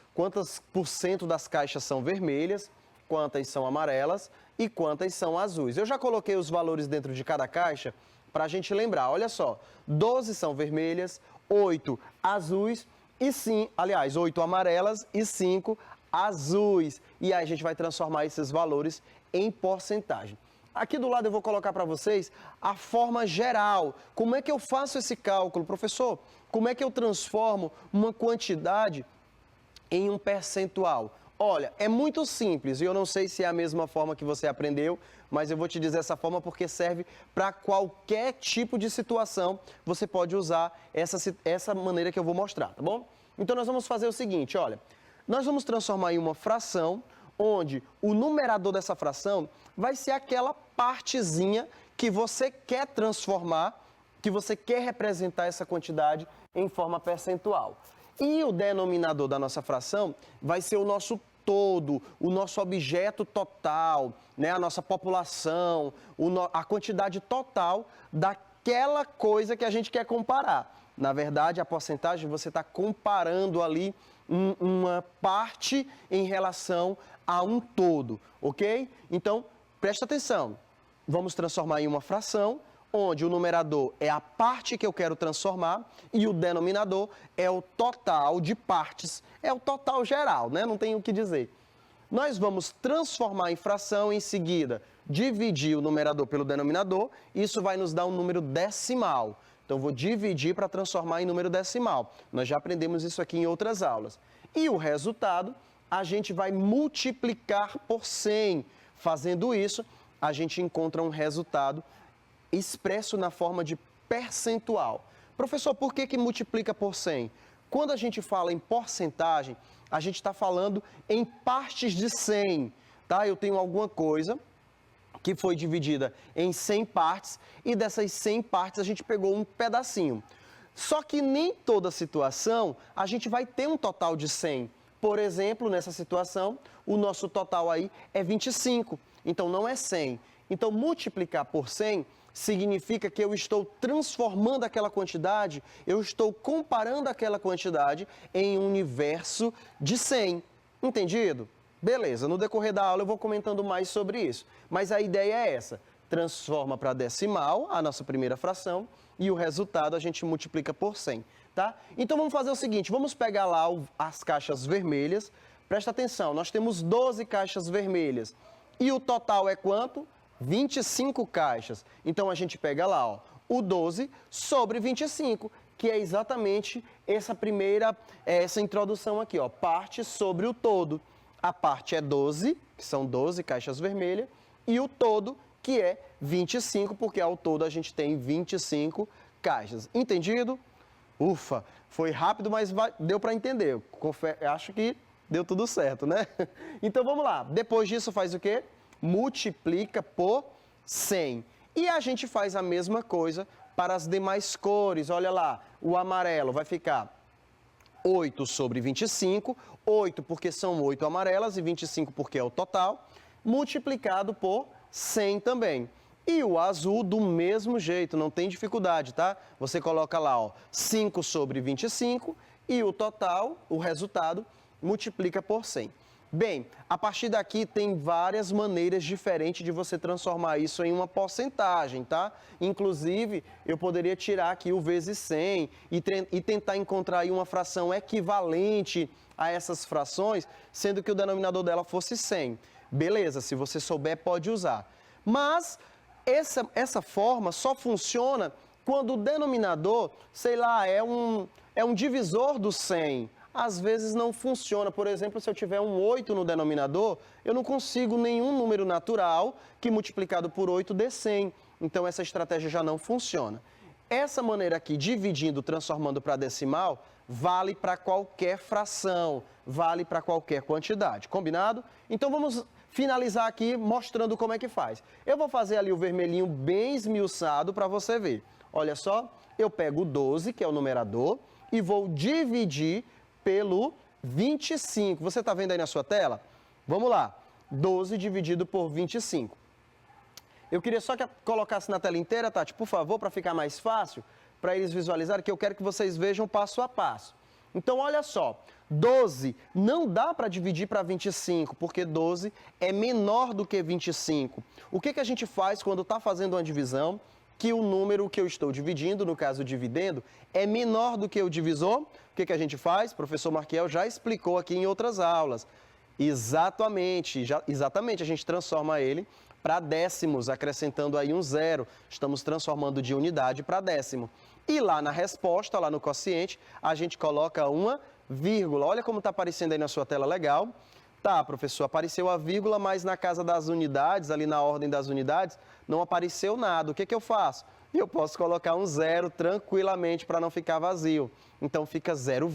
por cento das caixas são vermelhas, quantas são amarelas e quantas são azuis. Eu já coloquei os valores dentro de cada caixa para a gente lembrar. Olha só, 12 são vermelhas, 8 azuis e 8 amarelas e 5 azuis. E aí a gente vai transformar esses valores em porcentagem. Aqui do lado eu vou colocar para vocês a forma geral. Como é que eu faço esse cálculo, professor? Como é que eu transformo uma quantidade em um percentual? Olha, é muito simples e eu não sei se é a mesma forma que você aprendeu, mas eu vou te dizer essa forma porque serve para qualquer tipo de situação. Você pode usar essa maneira que eu vou mostrar, tá bom? Então, nós vamos fazer o seguinte, olha, nós vamos transformar em uma fração, onde o numerador dessa fração vai ser aquela partezinha que você quer transformar, que você quer representar essa quantidade em forma percentual. E o denominador da nossa fração vai ser o nosso todo, o nosso objeto total, né? A nossa população, a quantidade total daquela coisa que a gente quer comparar. Na verdade, a porcentagem você está comparando ali uma parte em relação a um todo, ok? Então, presta atenção. Vamos transformar em uma fração, onde o numerador é a parte que eu quero transformar e o denominador é o total de partes, é o total geral, né? Não tem o que dizer. Nós vamos transformar em fração, em seguida dividir o numerador pelo denominador, isso vai nos dar um número decimal. Então, vou dividir para transformar em número decimal. Nós já aprendemos isso aqui em outras aulas. E o resultado, a gente vai multiplicar por 100. Fazendo isso, a gente encontra um resultado expresso na forma de percentual. Professor, por que multiplica por 100? Quando a gente fala em porcentagem, a gente está falando em partes de 100. Tá? Eu tenho alguma coisa que foi dividida em 100 partes e dessas 100 partes a gente pegou um pedacinho. Só que nem toda situação a gente vai ter um total de 100. Por exemplo, nessa situação, o nosso total aí é 25, então não é 100. Então, multiplicar por 100 significa que eu estou transformando aquela quantidade, eu estou comparando aquela quantidade em um universo de 100. Entendido? Beleza, no decorrer da aula eu vou comentando mais sobre isso. Mas a ideia é essa, transforma para decimal, a nossa primeira fração, e o resultado a gente multiplica por 100, tá? Então vamos fazer o seguinte, vamos pegar lá as caixas vermelhas, presta atenção, nós temos 12 caixas vermelhas, e o total é quanto? 25 caixas. Então a gente pega lá, ó, o 12 sobre 25, que é exatamente essa introdução aqui, ó, parte sobre o todo. A parte é 12, que são 12 caixas vermelhas, e o todo, que é 25, porque ao todo a gente tem 25 caixas. Entendido? Ufa, foi rápido, mas deu para entender. Acho que deu tudo certo, né? Então vamos lá. Depois disso faz o quê? Multiplica por 100. E a gente faz a mesma coisa para as demais cores. Olha lá, o amarelo vai ficar 8 sobre 25, 8 porque são 8 amarelas e 25 porque é o total, multiplicado por 100 também. E o azul do mesmo jeito, não tem dificuldade, tá? Você coloca lá, ó, 5 sobre 25 e o total, o resultado, multiplica por 100. Bem, a partir daqui tem várias maneiras diferentes de você transformar isso em uma porcentagem, tá? Inclusive, eu poderia tirar aqui o vezes 100 e tentar encontrar aí uma fração equivalente a essas frações, sendo que o denominador dela fosse 100. Beleza, se você souber, pode usar. Mas essa forma só funciona quando o denominador, sei lá, é um divisor do 100. Às vezes não funciona. Por exemplo, se eu tiver um 8 no denominador, eu não consigo nenhum número natural que multiplicado por 8 dê 100. Então, essa estratégia já não funciona. Essa maneira aqui, dividindo, transformando para decimal, vale para qualquer fração, vale para qualquer quantidade. Combinado? Então, vamos finalizar aqui mostrando como é que faz. Eu vou fazer ali o vermelhinho bem esmiuçado para você ver. Olha só, eu pego o 12, que é o numerador, e vou dividir pelo 25. Você está vendo aí na sua tela? Vamos lá. 12 dividido por 25. Eu queria só que colocasse na tela inteira, Tati, por favor, para ficar mais fácil, para eles visualizarem, que eu quero que vocês vejam passo a passo. Então, olha só, 12 não dá para dividir para 25, porque 12 é menor do que 25. O que a gente faz quando está fazendo uma divisão, que o número que eu estou dividindo, no caso o dividendo, é menor do que o divisor? O que a gente faz? O professor Marquiel já explicou aqui em outras aulas. Exatamente, a gente transforma ele para décimos, acrescentando aí um zero. Estamos transformando de unidade para décimo. E lá na resposta, lá no quociente, a gente coloca uma vírgula. Olha como está aparecendo aí na sua tela, legal. Tá, professor, apareceu a vírgula, mas na casa das unidades, ali na ordem das unidades, não apareceu nada. O que que eu faço? Eu posso colocar um zero tranquilamente para não ficar vazio. Então fica 0,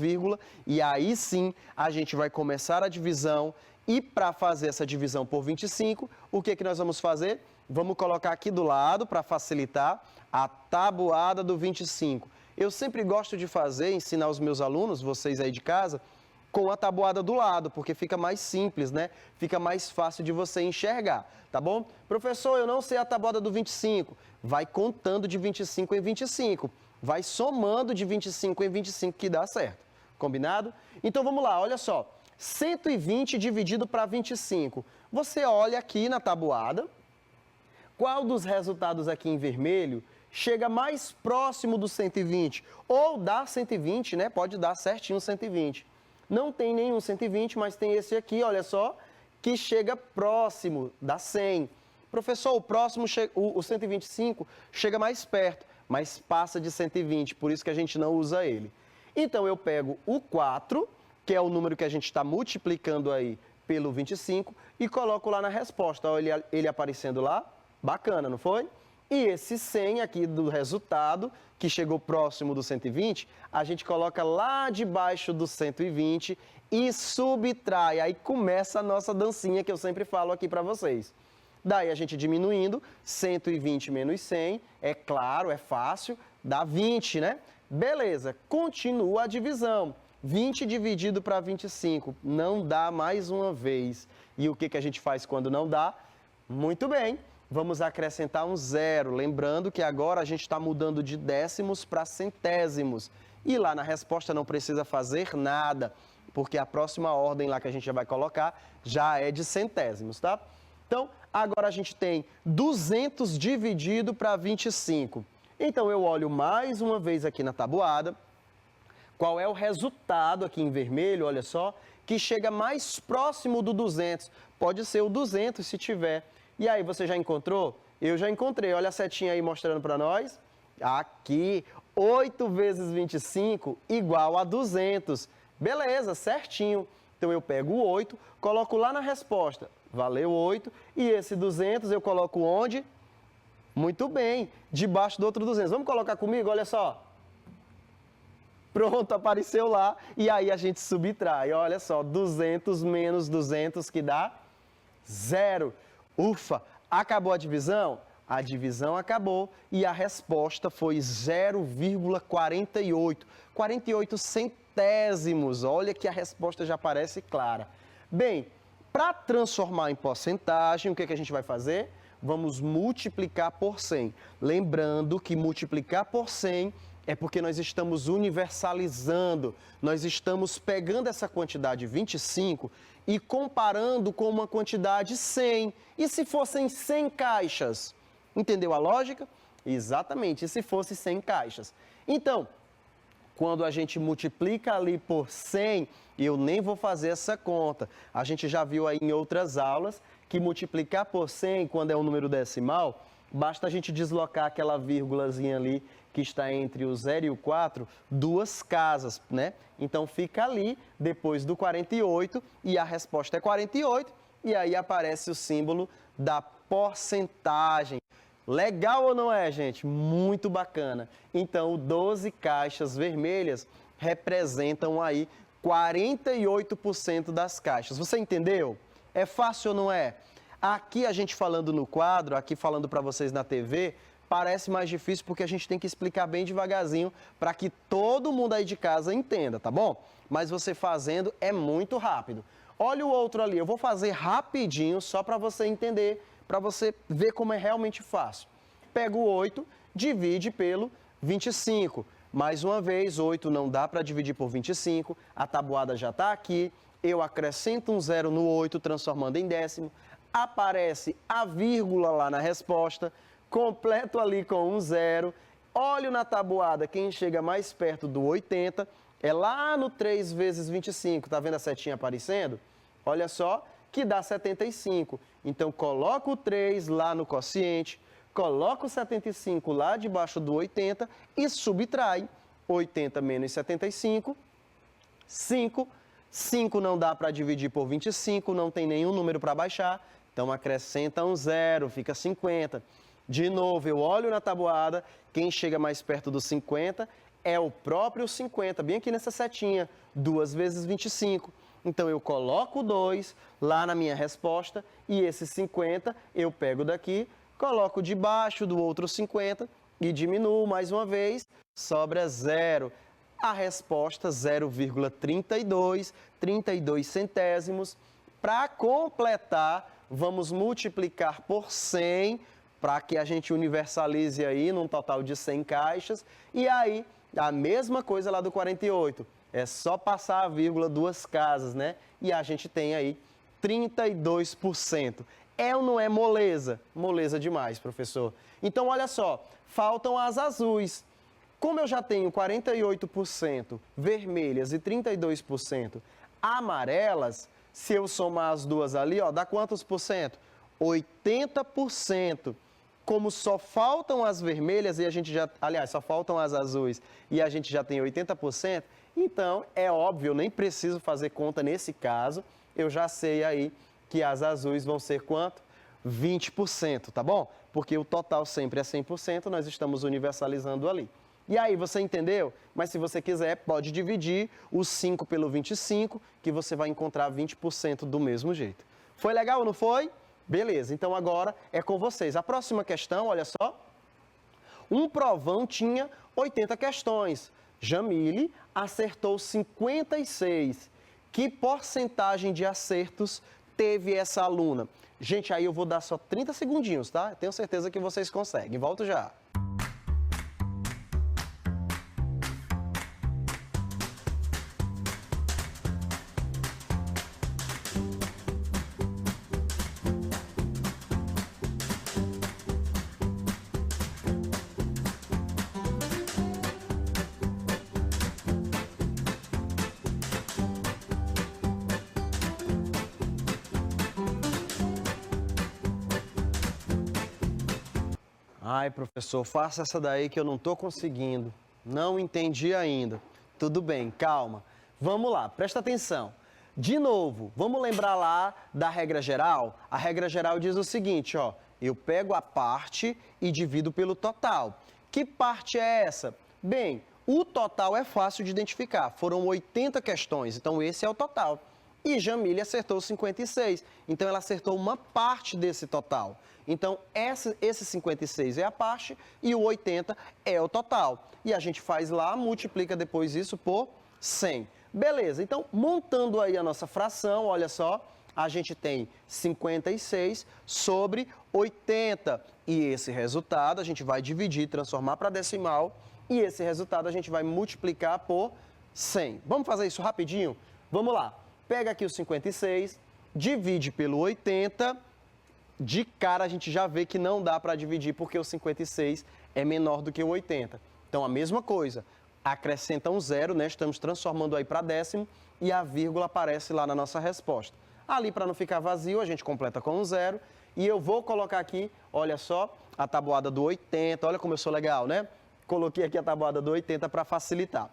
e aí sim a gente vai começar a divisão. E para fazer essa divisão por 25, o que que nós vamos fazer? Vamos colocar aqui do lado, para facilitar, a tabuada do 25. Eu sempre gosto de fazer, ensinar os meus alunos, vocês aí de casa, com a tabuada do lado, porque fica mais simples, né? Fica mais fácil de você enxergar, tá bom? Professor, eu não sei a tabuada do 25. Vai contando de 25 em 25. Vai somando de 25 em 25 que dá certo. Combinado? Então vamos lá, olha só. 120 dividido para 25. Você olha aqui na tabuada, qual dos resultados aqui em vermelho chega mais próximo do 120? Ou dá 120, né? Pode dar certinho 120. Não tem nenhum 120, mas tem esse aqui, olha só, que chega próximo, dá 100. Professor, o próximo, o 125, chega mais perto, mas passa de 120, por isso que a gente não usa ele. Então, eu pego o 4, que é o número que a gente está multiplicando aí pelo 25, e coloco lá na resposta. Olha ele aparecendo lá, bacana, não foi? E esse 100 aqui do resultado, que chegou próximo do 120, a gente coloca lá debaixo do 120 e subtrai. Aí começa a nossa dancinha que eu sempre falo aqui para vocês. Daí a gente diminuindo, 120 menos 100, é claro, é fácil, dá 20, né? Beleza, continua a divisão. 20 dividido para 25, não dá mais uma vez. E o que a gente faz quando não dá? Muito bem. Vamos acrescentar um zero, lembrando que agora a gente está mudando de décimos para centésimos. E lá na resposta não precisa fazer nada, porque a próxima ordem lá que a gente já vai colocar já é de centésimos, tá? Então, agora a gente tem 200 dividido para 25. Então, eu olho mais uma vez aqui na tabuada, qual é o resultado aqui em vermelho, olha só, que chega mais próximo do 200. Pode ser o 200 se tiver. E aí, você já encontrou? Eu já encontrei. Olha a setinha aí mostrando para nós. Aqui, 8 vezes 25 igual a 200. Beleza, certinho. Então, eu pego o 8, coloco lá na resposta. Valeu 8. E esse 200 eu coloco onde? Muito bem, debaixo do outro 200. Vamos colocar comigo? Olha só. Pronto, apareceu lá. E aí, a gente subtrai. Olha só, 200 menos 200 que dá 0. Ufa, acabou a divisão? A divisão acabou e a resposta foi 0,48. 48 centésimos. Olha que a resposta já parece clara. Bem, para transformar em porcentagem, o que a gente vai fazer? Vamos multiplicar por 100. Lembrando que multiplicar por 100 é porque nós estamos universalizando, nós estamos pegando essa quantidade 25 e comparando com uma quantidade 100. E se fossem 100 caixas? Entendeu a lógica? Exatamente, e se fosse 100 caixas? Então, quando a gente multiplica ali por 100, eu nem vou fazer essa conta. A gente já viu aí em outras aulas que multiplicar por 100, quando é um número decimal, basta a gente deslocar aquela vírgulazinha ali que está entre o 0 e o 4, 2 casas, né? Então fica ali, depois do 48, e a resposta é 48, e aí aparece o símbolo da porcentagem. Legal ou não é, gente? Muito bacana. Então, 12 caixas vermelhas representam aí 48% das caixas. Você entendeu? É fácil ou não é? Aqui a gente falando no quadro, aqui falando para vocês na TV, parece mais difícil porque a gente tem que explicar bem devagarzinho para que todo mundo aí de casa entenda, tá bom? Mas você fazendo é muito rápido. Olha o outro ali, eu vou fazer rapidinho só para você entender, para você ver como é realmente fácil. Pega o 8, divide pelo 25. Mais uma vez, 8 não dá para dividir por 25, a tabuada já está aqui. Eu acrescento um 0 no 8, transformando em décimo. Aparece a vírgula lá na resposta. Completo ali com um 0. Olho na tabuada, quem chega mais perto do 80 é lá no 3 vezes 25. Tá vendo a setinha aparecendo? Olha só, que dá 75. Então, coloco o 3 lá no quociente, coloco o 75 lá debaixo do 80 e subtrai 80 menos 75, 5. 5 não dá para dividir por 25, não tem nenhum número para baixar, então acrescenta um 0, fica 50. De novo, eu olho na tabuada, quem chega mais perto do 50 é o próprio 50, bem aqui nessa setinha, 2 vezes 25. Então eu coloco o 2 lá na minha resposta e esse 50 eu pego daqui, coloco debaixo do outro 50 e diminuo mais uma vez, sobra 0. A resposta 0,32, 32 centésimos. Para completar, vamos multiplicar por 100, para que a gente universalize aí num total de 100 caixas. E aí, a mesma coisa lá do 48, é só passar a vírgula 2 casas, né? E a gente tem aí 32%. É ou não é moleza? Moleza demais, professor. Então, olha só, faltam as azuis. Como eu já tenho 48% vermelhas e 32% amarelas, se eu somar as duas ali, ó, dá quantos por cento? 80%. Como só faltam as vermelhas e a gente já, aliás, só faltam as azuis e a gente já tem 80%, então é óbvio, eu nem preciso fazer conta nesse caso, eu já sei aí que as azuis vão ser quanto? 20%, tá bom? Porque o total sempre é 100%, nós estamos universalizando ali. E aí, você entendeu? Mas se você quiser, pode dividir os 5 pelo 25, que você vai encontrar 20% do mesmo jeito. Foi legal ou não foi? Beleza, então agora é com vocês. A próxima questão, olha só. Um provão tinha 80 questões. Jamile acertou 56. Que porcentagem de acertos teve essa aluna? Gente, aí eu vou dar só 30 segundinhos, tá? Tenho certeza que vocês conseguem. Volto já. Ai, professor, faça essa daí que eu não estou conseguindo. Não entendi ainda. Tudo bem, calma. Vamos lá, presta atenção. De novo, vamos lembrar lá da regra geral? A regra geral diz o seguinte, ó. Eu pego a parte e divido pelo total. Que parte é essa? Bem, o total é fácil de identificar. Foram 80 questões, então esse é o total. E Jamile acertou 56, então ela acertou uma parte desse total. Então, esse 56 é a parte e o 80 é o total. E a gente faz lá, multiplica depois isso por 100. Beleza, então, montando aí a nossa fração, olha só, a gente tem 56 sobre 80. E esse resultado a gente vai dividir, transformar para decimal, e esse resultado a gente vai multiplicar por 100. Vamos fazer isso rapidinho? Vamos lá. Pega aqui o 56, divide pelo 80, de cara a gente já vê que não dá para dividir porque o 56 é menor do que o 80. Então a mesma coisa, acrescenta um 0, né? Estamos transformando aí para décimo e a vírgula aparece lá na nossa resposta. Ali para não ficar vazio a gente completa com um 0 e eu vou colocar aqui, olha só, a tabuada do 80, olha como eu sou legal, né? Coloquei aqui a tabuada do 80 para facilitar.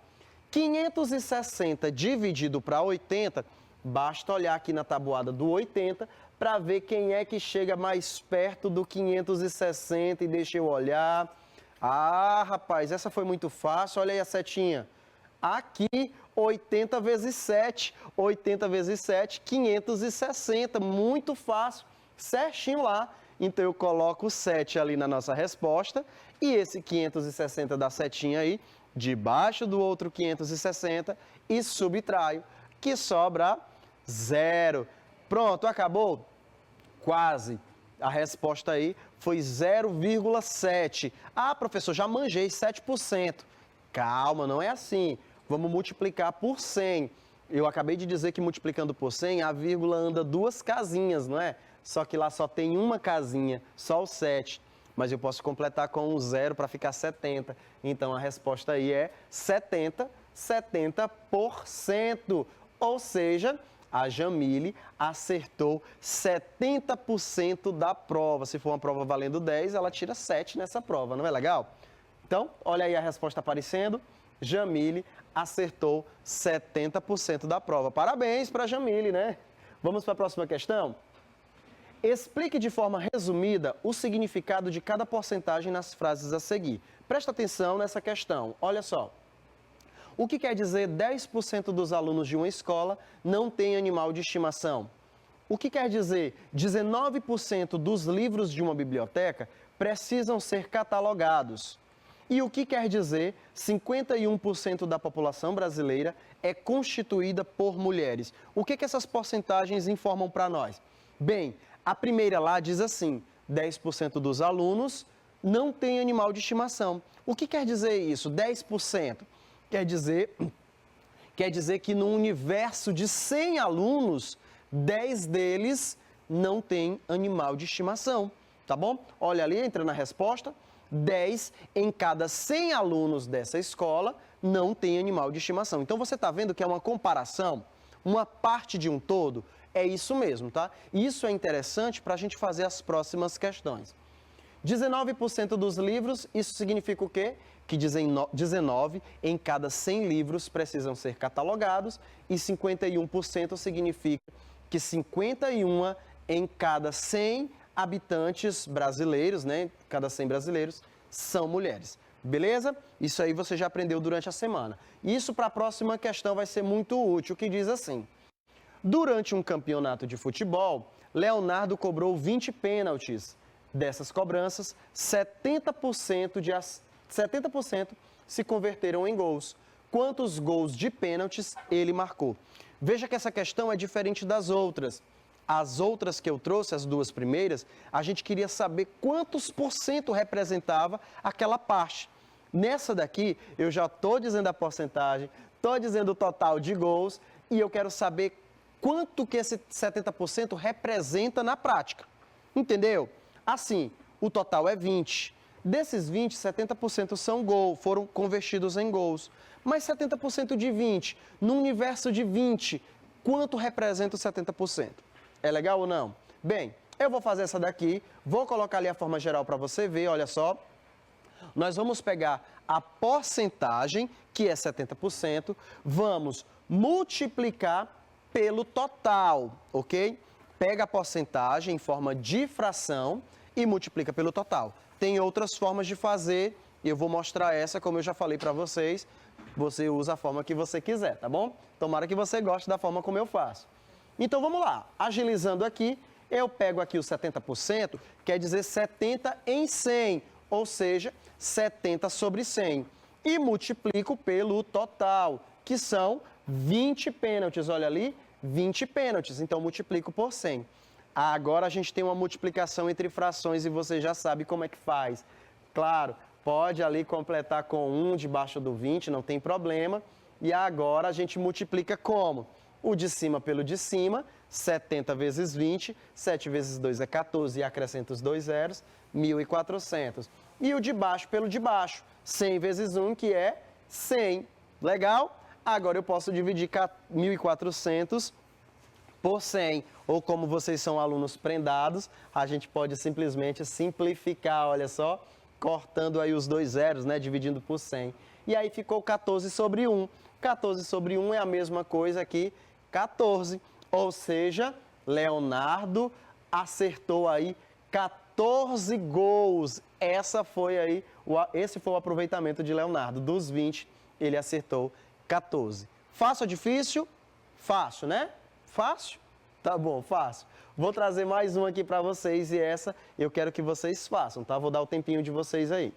560 dividido para 80, basta olhar aqui na tabuada do 80 para ver quem é que chega mais perto do 560 e deixa eu olhar. Ah, rapaz, essa foi muito fácil, olha aí a setinha. Aqui, 80 vezes 7, 80 vezes 7, 560, muito fácil, certinho lá. Então eu coloco o 7 ali na nossa resposta e esse 560 da setinha aí, debaixo do outro 560 e subtraio, que sobra 0. Pronto, acabou? Quase. A resposta aí foi 0,7. Ah, professor, já manjei 7%. Calma, não é assim. Vamos multiplicar por 100. Eu acabei de dizer que multiplicando por 100, a vírgula anda 2 casinhas, não é? Só que lá só tem uma casinha, só o 7. Mas eu posso completar com um 0 para ficar 70. Então a resposta aí é 70%. Ou seja, a Jamile acertou 70% da prova. Se for uma prova valendo 10, ela tira 7 nessa prova, não é legal? Então, olha aí a resposta aparecendo. Jamile acertou 70% da prova. Parabéns para a Jamile, né? Vamos para a próxima questão? Explique de forma resumida o significado de cada porcentagem nas frases a seguir. Presta atenção nessa questão. Olha só. O que quer dizer 10% dos alunos de uma escola não têm animal de estimação? O que quer dizer 19% dos livros de uma biblioteca precisam ser catalogados? E o que quer dizer 51% da população brasileira é constituída por mulheres? O que essas porcentagens informam para nós? Bem, a primeira lá diz assim, 10% dos alunos não têm animal de estimação. O que quer dizer isso? 10%? Quer dizer que no universo de 100 alunos, 10 deles não têm animal de estimação, tá bom? Olha ali, entra na resposta. 10 em cada 100 alunos dessa escola não tem animal de estimação. Então você está vendo que é uma comparação, uma parte de um todo, é isso mesmo, tá? E isso é interessante para a gente fazer as próximas questões. 19% dos livros, isso significa o quê? Que 19 em cada 100 livros precisam ser catalogados e 51% significa que 51 em cada 100 habitantes brasileiros, né? Cada 100 brasileiros são mulheres. Beleza? Isso aí você já aprendeu durante a semana. Isso para a próxima questão vai ser muito útil, que diz assim. Durante um campeonato de futebol, Leonardo cobrou 20 pênaltis. Dessas cobranças, 70% se converteram em gols. Quantos gols de pênaltis ele marcou? Veja que essa questão é diferente das outras. As outras que eu trouxe, as duas primeiras, a gente queria saber quantos por cento representava aquela parte. Nessa daqui, eu já estou dizendo a porcentagem, estou dizendo o total de gols e eu quero saber quanto que esse 70% representa na prática. Entendeu? Assim, o total é 20. Desses 20, 70% são gols, foram convertidos em gols. Mas 70% de 20, no universo de 20, quanto representa o 70%? É legal ou não? Bem, eu vou fazer essa daqui, vou colocar ali a forma geral para você ver, olha só. Nós vamos pegar a porcentagem, que é 70%, vamos multiplicar pelo total, ok? Pega a porcentagem em forma de fração e multiplica pelo total. Tem outras formas de fazer, eu vou mostrar essa, como eu já falei para vocês, você usa a forma que você quiser, tá bom? Tomara que você goste da forma como eu faço. Então vamos lá, agilizando aqui, eu pego aqui o 70%, quer dizer 70 em 100, ou seja, 70 sobre 100. E multiplico pelo total, que são 20 pênaltis, olha ali, 20 pênaltis, então multiplico por 100. Agora a gente tem uma multiplicação entre frações e você já sabe como é que faz. Claro, pode ali completar com 1 debaixo do 20, não tem problema. E agora a gente multiplica como? O de cima pelo de cima, 70 vezes 20, 7 vezes 2 é 14 e acrescenta os 2 zeros, 1.400. E o de baixo pelo de baixo, 100 vezes 1, que é 100. Legal? Agora eu posso dividir 1.400 por 100. Ou como vocês são alunos prendados, a gente pode simplesmente simplificar, olha só, cortando aí os 2 zeros, né, dividindo por 100. E aí ficou 14 sobre 1. 14 sobre 1 é a mesma coisa que 14. Ou seja, Leonardo acertou aí 14 gols. Esse foi o aproveitamento de Leonardo. Dos 20, ele acertou 14. Fácil ou difícil? Fácil, né? Fácil? Tá bom, fácil. Vou trazer mais uma aqui para vocês e essa eu quero que vocês façam, tá? Vou dar o tempinho de vocês aí.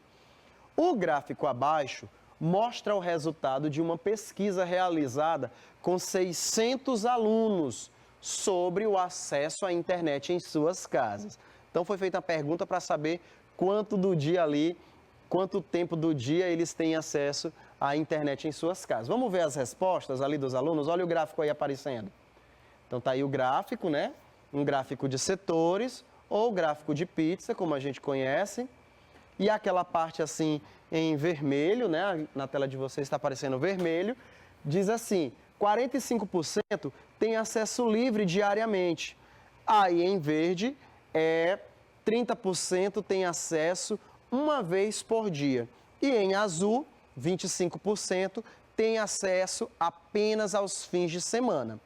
O gráfico abaixo mostra o resultado de uma pesquisa realizada com 600 alunos sobre o acesso à internet em suas casas. Então foi feita a pergunta para saber quanto tempo do dia eles têm acesso à internet em suas casas. Vamos ver as respostas ali dos alunos? Olha o gráfico aí aparecendo. Então tá aí o gráfico, né? Um gráfico de setores ou gráfico de pizza, como a gente conhece. E aquela parte assim em vermelho, né? Na tela de vocês está aparecendo vermelho. Diz assim, 45% tem acesso livre diariamente. Aí em verde 30% tem acesso uma vez por dia. E em azul, 25% têm acesso apenas aos fins de semana.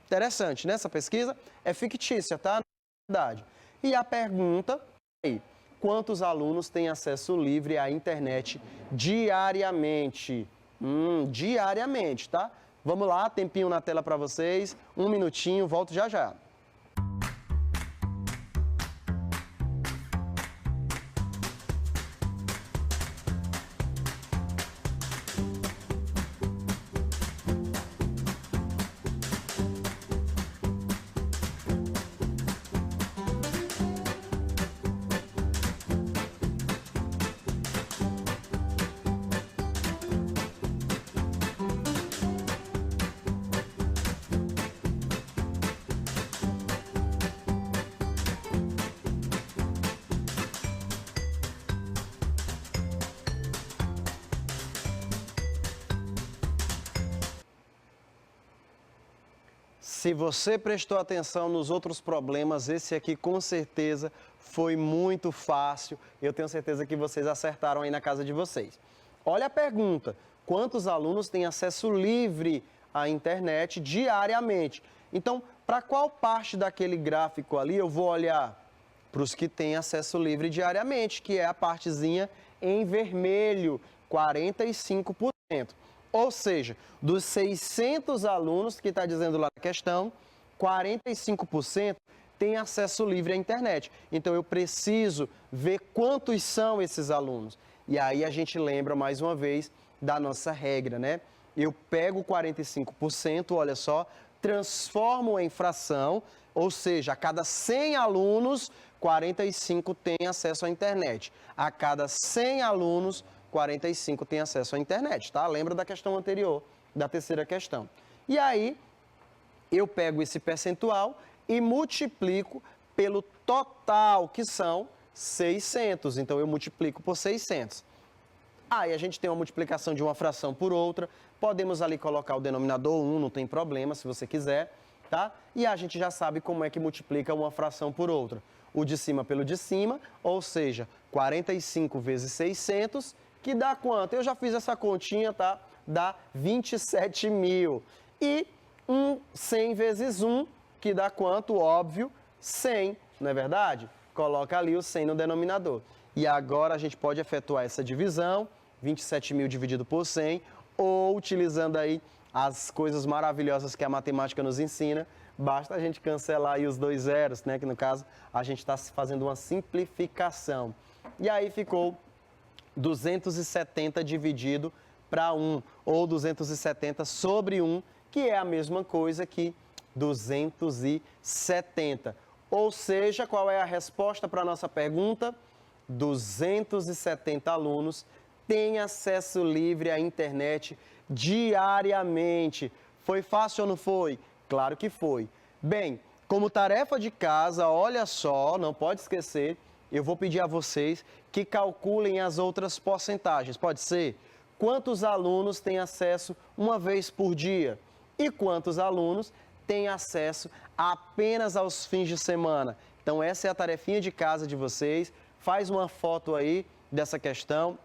Interessante, né? Essa pesquisa é fictícia, tá? Na verdade. E a pergunta aí, quantos alunos têm acesso livre à internet diariamente? Diariamente, tá? Vamos lá, tempinho na tela para vocês, 1 minutinho, volto já já. Se você prestou atenção nos outros problemas, esse aqui com certeza foi muito fácil. Eu tenho certeza que vocês acertaram aí na casa de vocês. Olha a pergunta: quantos alunos têm acesso livre à internet diariamente? Então, para qual parte daquele gráfico ali eu vou olhar? Para os que têm acesso livre diariamente, que é a partezinha em vermelho, 45%. Ou seja, dos 600 alunos que está dizendo lá na questão, 45% têm acesso livre à internet. Então, eu preciso ver quantos são esses alunos. E aí a gente lembra, mais uma vez, da nossa regra, né? Eu pego 45%, olha só, transformo em fração, ou seja, a cada 100 alunos, 45 têm acesso à internet. A cada 100 alunos, 45 têm acesso à internet, tá? Lembra da questão anterior, da terceira questão. E aí, eu pego esse percentual e multiplico pelo total, que são 600. Então, eu multiplico por 600. Aí, a gente tem uma multiplicação de uma fração por outra. Podemos ali colocar o denominador 1, não tem problema, se você quiser, tá? E a gente já sabe como é que multiplica uma fração por outra. O de cima pelo de cima, ou seja, 45 vezes 600, que dá quanto? Eu já fiz essa continha, tá? Dá 27 mil. E 100 vezes 1, que dá quanto? Óbvio, 100, não é verdade? Coloca ali o 100 no denominador. E agora a gente pode efetuar essa divisão, 27 mil dividido por 100, ou utilizando aí as coisas maravilhosas que a matemática nos ensina, basta a gente cancelar aí os dois zeros, né? Que no caso a gente está fazendo uma simplificação. E aí ficou 270 dividido para 1, ou 270 sobre 1, que é a mesma coisa que 270. Ou seja, qual é a resposta para a nossa pergunta? 270 alunos têm acesso livre à internet diariamente. Foi fácil ou não foi? Claro que foi. Bem, como tarefa de casa, olha só, não pode esquecer, eu vou pedir a vocês que calculem as outras porcentagens. Pode ser? Quantos alunos têm acesso uma vez por dia? E quantos alunos têm acesso apenas aos fins de semana? Então, essa é a tarefinha de casa de vocês. Faz uma foto aí dessa questão,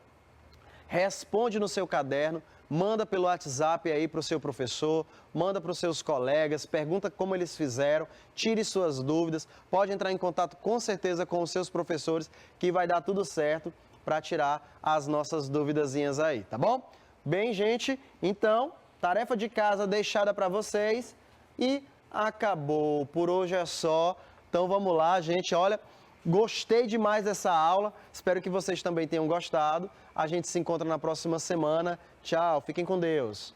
responde no seu caderno, manda pelo WhatsApp aí para o seu professor, manda para os seus colegas, pergunta como eles fizeram, tire suas dúvidas, pode entrar em contato com certeza com os seus professores, que vai dar tudo certo para tirar as nossas duvidazinhas aí, tá bom? Bem, gente, então, tarefa de casa deixada para vocês e acabou. Por hoje é só. Então vamos lá, gente, olha, gostei demais dessa aula, espero que vocês também tenham gostado. A gente se encontra na próxima semana. Tchau, fiquem com Deus.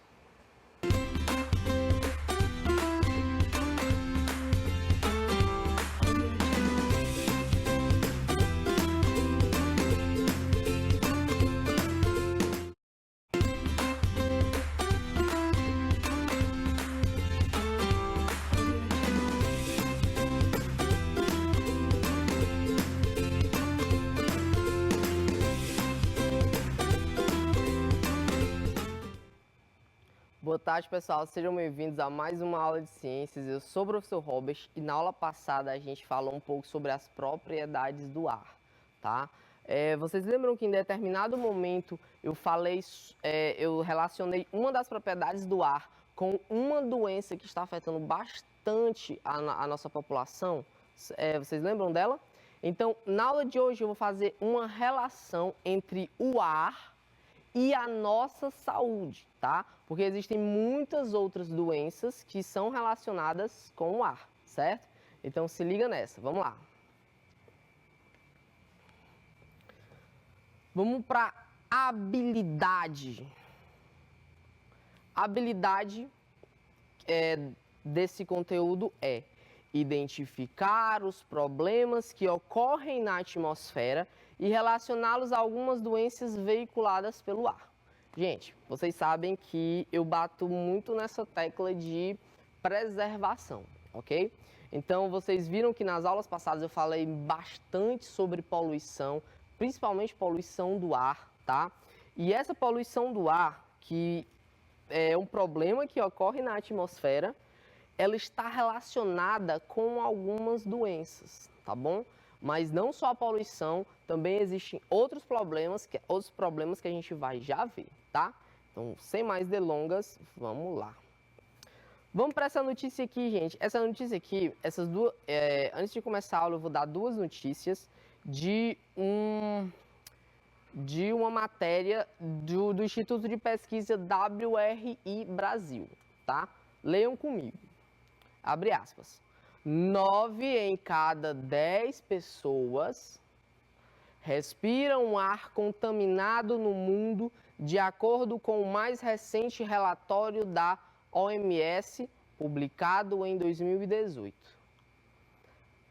Boa tarde, pessoal. Sejam bem-vindos a mais uma aula de ciências. Eu sou o professor Robert e na aula passada a gente falou um pouco sobre as propriedades do ar, tá? Vocês lembram que em determinado momento eu relacionei uma das propriedades do ar com uma doença que está afetando bastante a nossa população? Vocês lembram dela? Então, na aula de hoje eu vou fazer uma relação entre o ar e a nossa saúde, tá? Porque existem muitas outras doenças que são relacionadas com o ar, certo? Então, se liga nessa, vamos lá. Vamos para habilidade. Habilidade desse conteúdo é identificar os problemas que ocorrem na atmosfera e relacioná-los a algumas doenças veiculadas pelo ar. Gente, vocês sabem que eu bato muito nessa tecla de preservação, ok? Então, vocês viram que nas aulas passadas eu falei bastante sobre poluição, principalmente poluição do ar, tá? E essa poluição do ar, que é um problema que ocorre na atmosfera, ela está relacionada com algumas doenças, tá bom? Mas não só a poluição, também existem outros problemas que a gente vai já ver, tá? Então, sem mais delongas, vamos lá. Vamos para essa notícia aqui, gente. Essa notícia aqui, antes de começar a aula, eu vou dar duas notícias de uma matéria do Instituto de Pesquisa WRI Brasil, tá? Leiam comigo. Abre aspas. 9 em cada 10 pessoas respiram ar contaminado no mundo, de acordo com o mais recente relatório da OMS, publicado em 2018.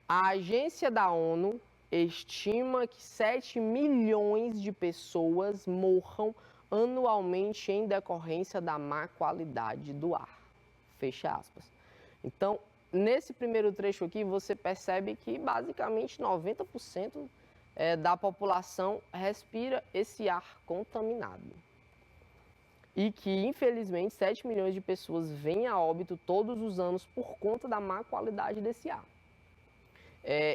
A agência da ONU estima que 7 milhões de pessoas morram anualmente em decorrência da má qualidade do ar. Fecha aspas. Então, nesse primeiro trecho aqui, você percebe que basicamente 90% da população respira esse ar contaminado. E que, infelizmente, 7 milhões de pessoas vêm a óbito todos os anos por conta da má qualidade desse ar.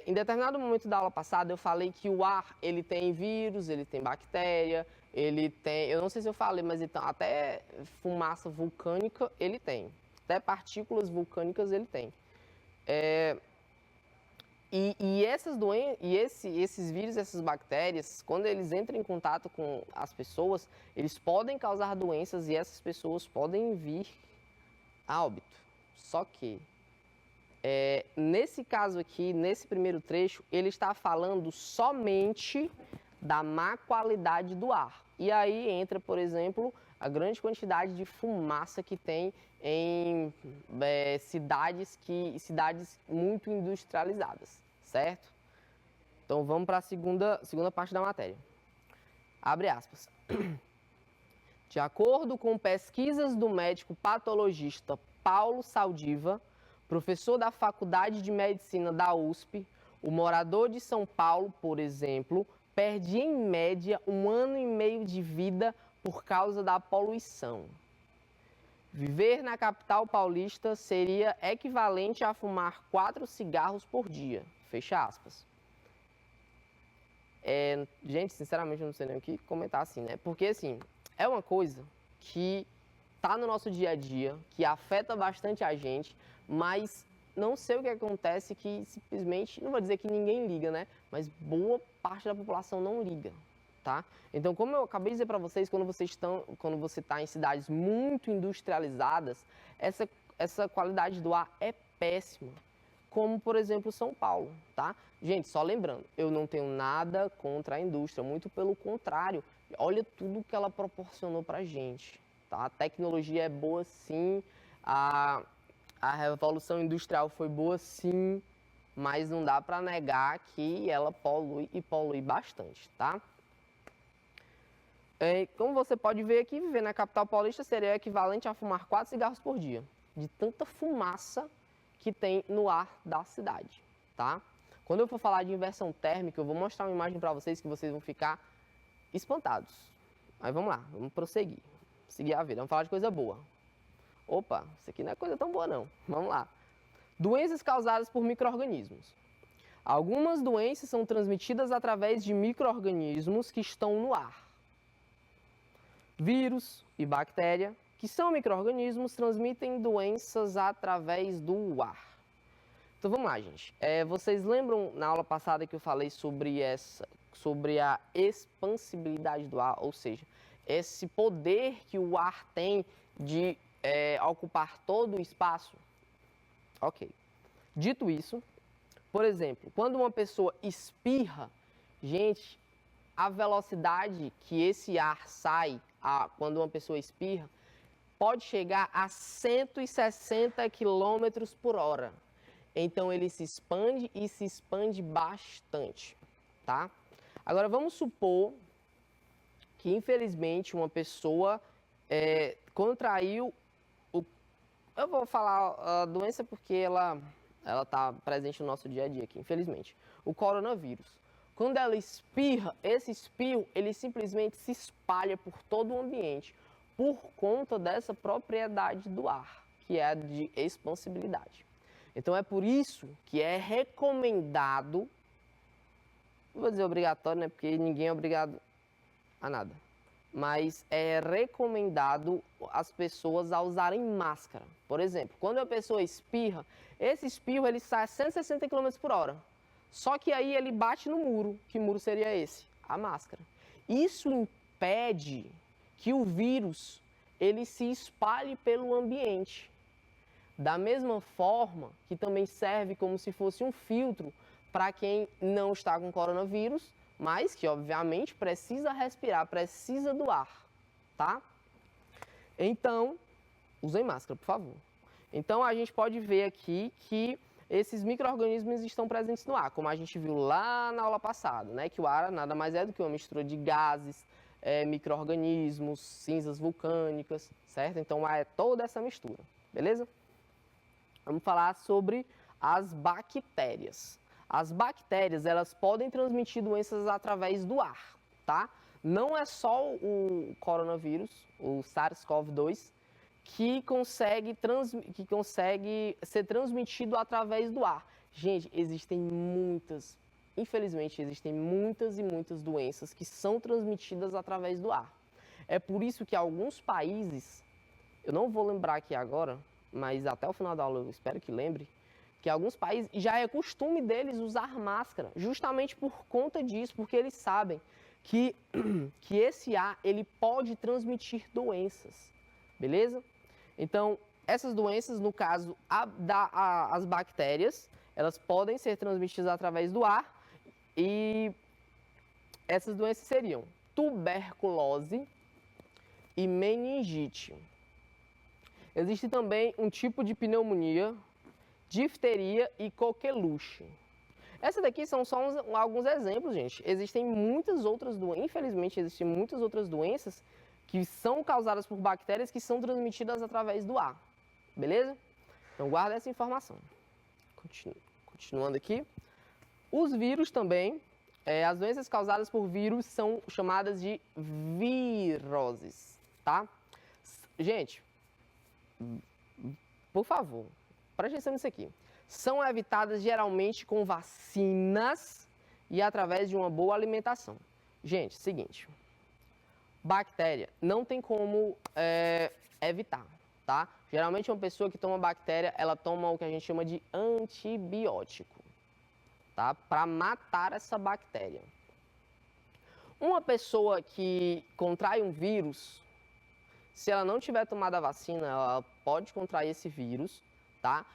Em determinado momento da aula passada, eu falei que o ar, ele tem vírus, ele tem bactéria, ele tem, eu não sei se eu falei, mas então, até fumaça vulcânica ele tem, até partículas vulcânicas ele tem. Esses vírus, essas bactérias, quando eles entram em contato com as pessoas, eles podem causar doenças e essas pessoas podem vir a óbito. Só que nesse caso aqui, nesse primeiro trecho, ele está falando somente da má qualidade do ar. E aí entra, por exemplo, a grande quantidade de fumaça que tem em cidades muito industrializadas, certo? Então vamos para a segunda parte da matéria. Abre aspas. De acordo com pesquisas do médico patologista Paulo Saldiva, professor da Faculdade de Medicina da USP, o morador de São Paulo, por exemplo, perde em média 1 ano e meio de vida por causa da poluição. Viver na capital paulista seria equivalente a fumar 4 cigarros por dia. Fecha aspas. Gente, sinceramente, eu não sei nem o que comentar assim, né? Porque, assim, é uma coisa que tá no nosso dia a dia, que afeta bastante a gente, mas não sei o que acontece que simplesmente, não vou dizer que ninguém liga, né? Mas boa parte da população não liga, tá? Então, como eu acabei de dizer para vocês, quando você está em cidades muito industrializadas, essa qualidade do ar é péssima. Como, por exemplo, São Paulo, tá? Gente, só lembrando, eu não tenho nada contra a indústria, muito pelo contrário. Olha tudo que ela proporcionou pra gente, tá? A tecnologia é boa sim, a revolução industrial foi boa sim, mas não dá para negar que ela polui e polui bastante, tá? Como você pode ver aqui, viver na capital paulista seria equivalente a fumar 4 cigarros por dia, de tanta fumaça que tem no ar da cidade, tá? Quando eu for falar de inversão térmica, eu vou mostrar uma imagem para vocês que vocês vão ficar espantados. Mas vamos lá, vamos prosseguir, seguir a vida, vamos falar de coisa boa. Opa, isso aqui não é coisa tão boa não. Vamos lá. Doenças causadas por micro-organismos. Algumas doenças são transmitidas através de micro-organismos que estão no ar. Vírus e bactéria, que são micro-organismos, transmitem doenças através do ar. Então vamos lá, gente. Vocês lembram na aula passada que eu falei sobre a expansibilidade do ar, ou seja, esse poder que o ar tem de ocupar todo o espaço? Ok. Dito isso, por exemplo, quando uma pessoa espirra, gente, a velocidade que esse ar sai quando uma pessoa espirra pode chegar a 160 km por hora. Então, ele se expande e se expande bastante, tá? Agora, vamos supor que, infelizmente, uma pessoa contraiu eu vou falar a doença porque ela está presente no nosso dia a dia aqui, infelizmente. O coronavírus. Quando ela espirra, esse espirro, ele simplesmente se espalha por todo o ambiente por conta dessa propriedade do ar, que é a de expansibilidade. Então, é por isso que é recomendado, não vou dizer obrigatório, né, porque ninguém é obrigado a nada, mas é recomendado as pessoas a usarem máscara. Por exemplo, quando a pessoa espirra, esse espirro ele sai a 160 km por hora. Só que aí ele bate no muro. Que muro seria esse? A máscara. Isso impede que o vírus ele se espalhe pelo ambiente. Da mesma forma que também serve como se fosse um filtro para quem não está com coronavírus, mas que obviamente precisa respirar, precisa do ar, tá? Então, usem máscara, por favor. Então, a gente pode ver aqui que esses micro-organismos estão presentes no ar, como a gente viu lá na aula passada, né? Que o ar nada mais é do que uma mistura de gases, micro-organismos, cinzas vulcânicas, certo? Então, é toda essa mistura, beleza? Vamos falar sobre as bactérias. As bactérias, elas podem transmitir doenças através do ar, tá? Não é só o coronavírus, o SARS-CoV-2, que consegue ser transmitido através do ar. Gente, infelizmente, existem muitas e muitas doenças que são transmitidas através do ar. É por isso que alguns países, eu não vou lembrar aqui agora, mas até o final da aula eu espero que lembre, que alguns países já é costume deles usar máscara, justamente por conta disso, porque eles sabem que esse ar ele pode transmitir doenças, beleza? Então, essas doenças, no caso, as bactérias, elas podem ser transmitidas através do ar e essas doenças seriam tuberculose e meningite. Existe também um tipo de pneumonia, difteria e coqueluche. Essas daqui são só alguns exemplos, gente. Existem muitas outras doenças, infelizmente existem muitas outras doenças que são causadas por bactérias que são transmitidas através do ar, beleza? Então guarda essa informação. Continuando aqui. Os vírus também, as doenças causadas por vírus são chamadas de viroses, tá? Gente, por favor, preste atenção nisso aqui. São evitadas geralmente com vacinas e através de uma boa alimentação. Gente, seguinte, bactéria não tem como evitar, tá? Geralmente uma pessoa que toma bactéria, ela toma o que a gente chama de antibiótico, tá? Para matar essa bactéria. Uma pessoa que contrai um vírus, se ela não tiver tomado a vacina, ela pode contrair esse vírus, tá?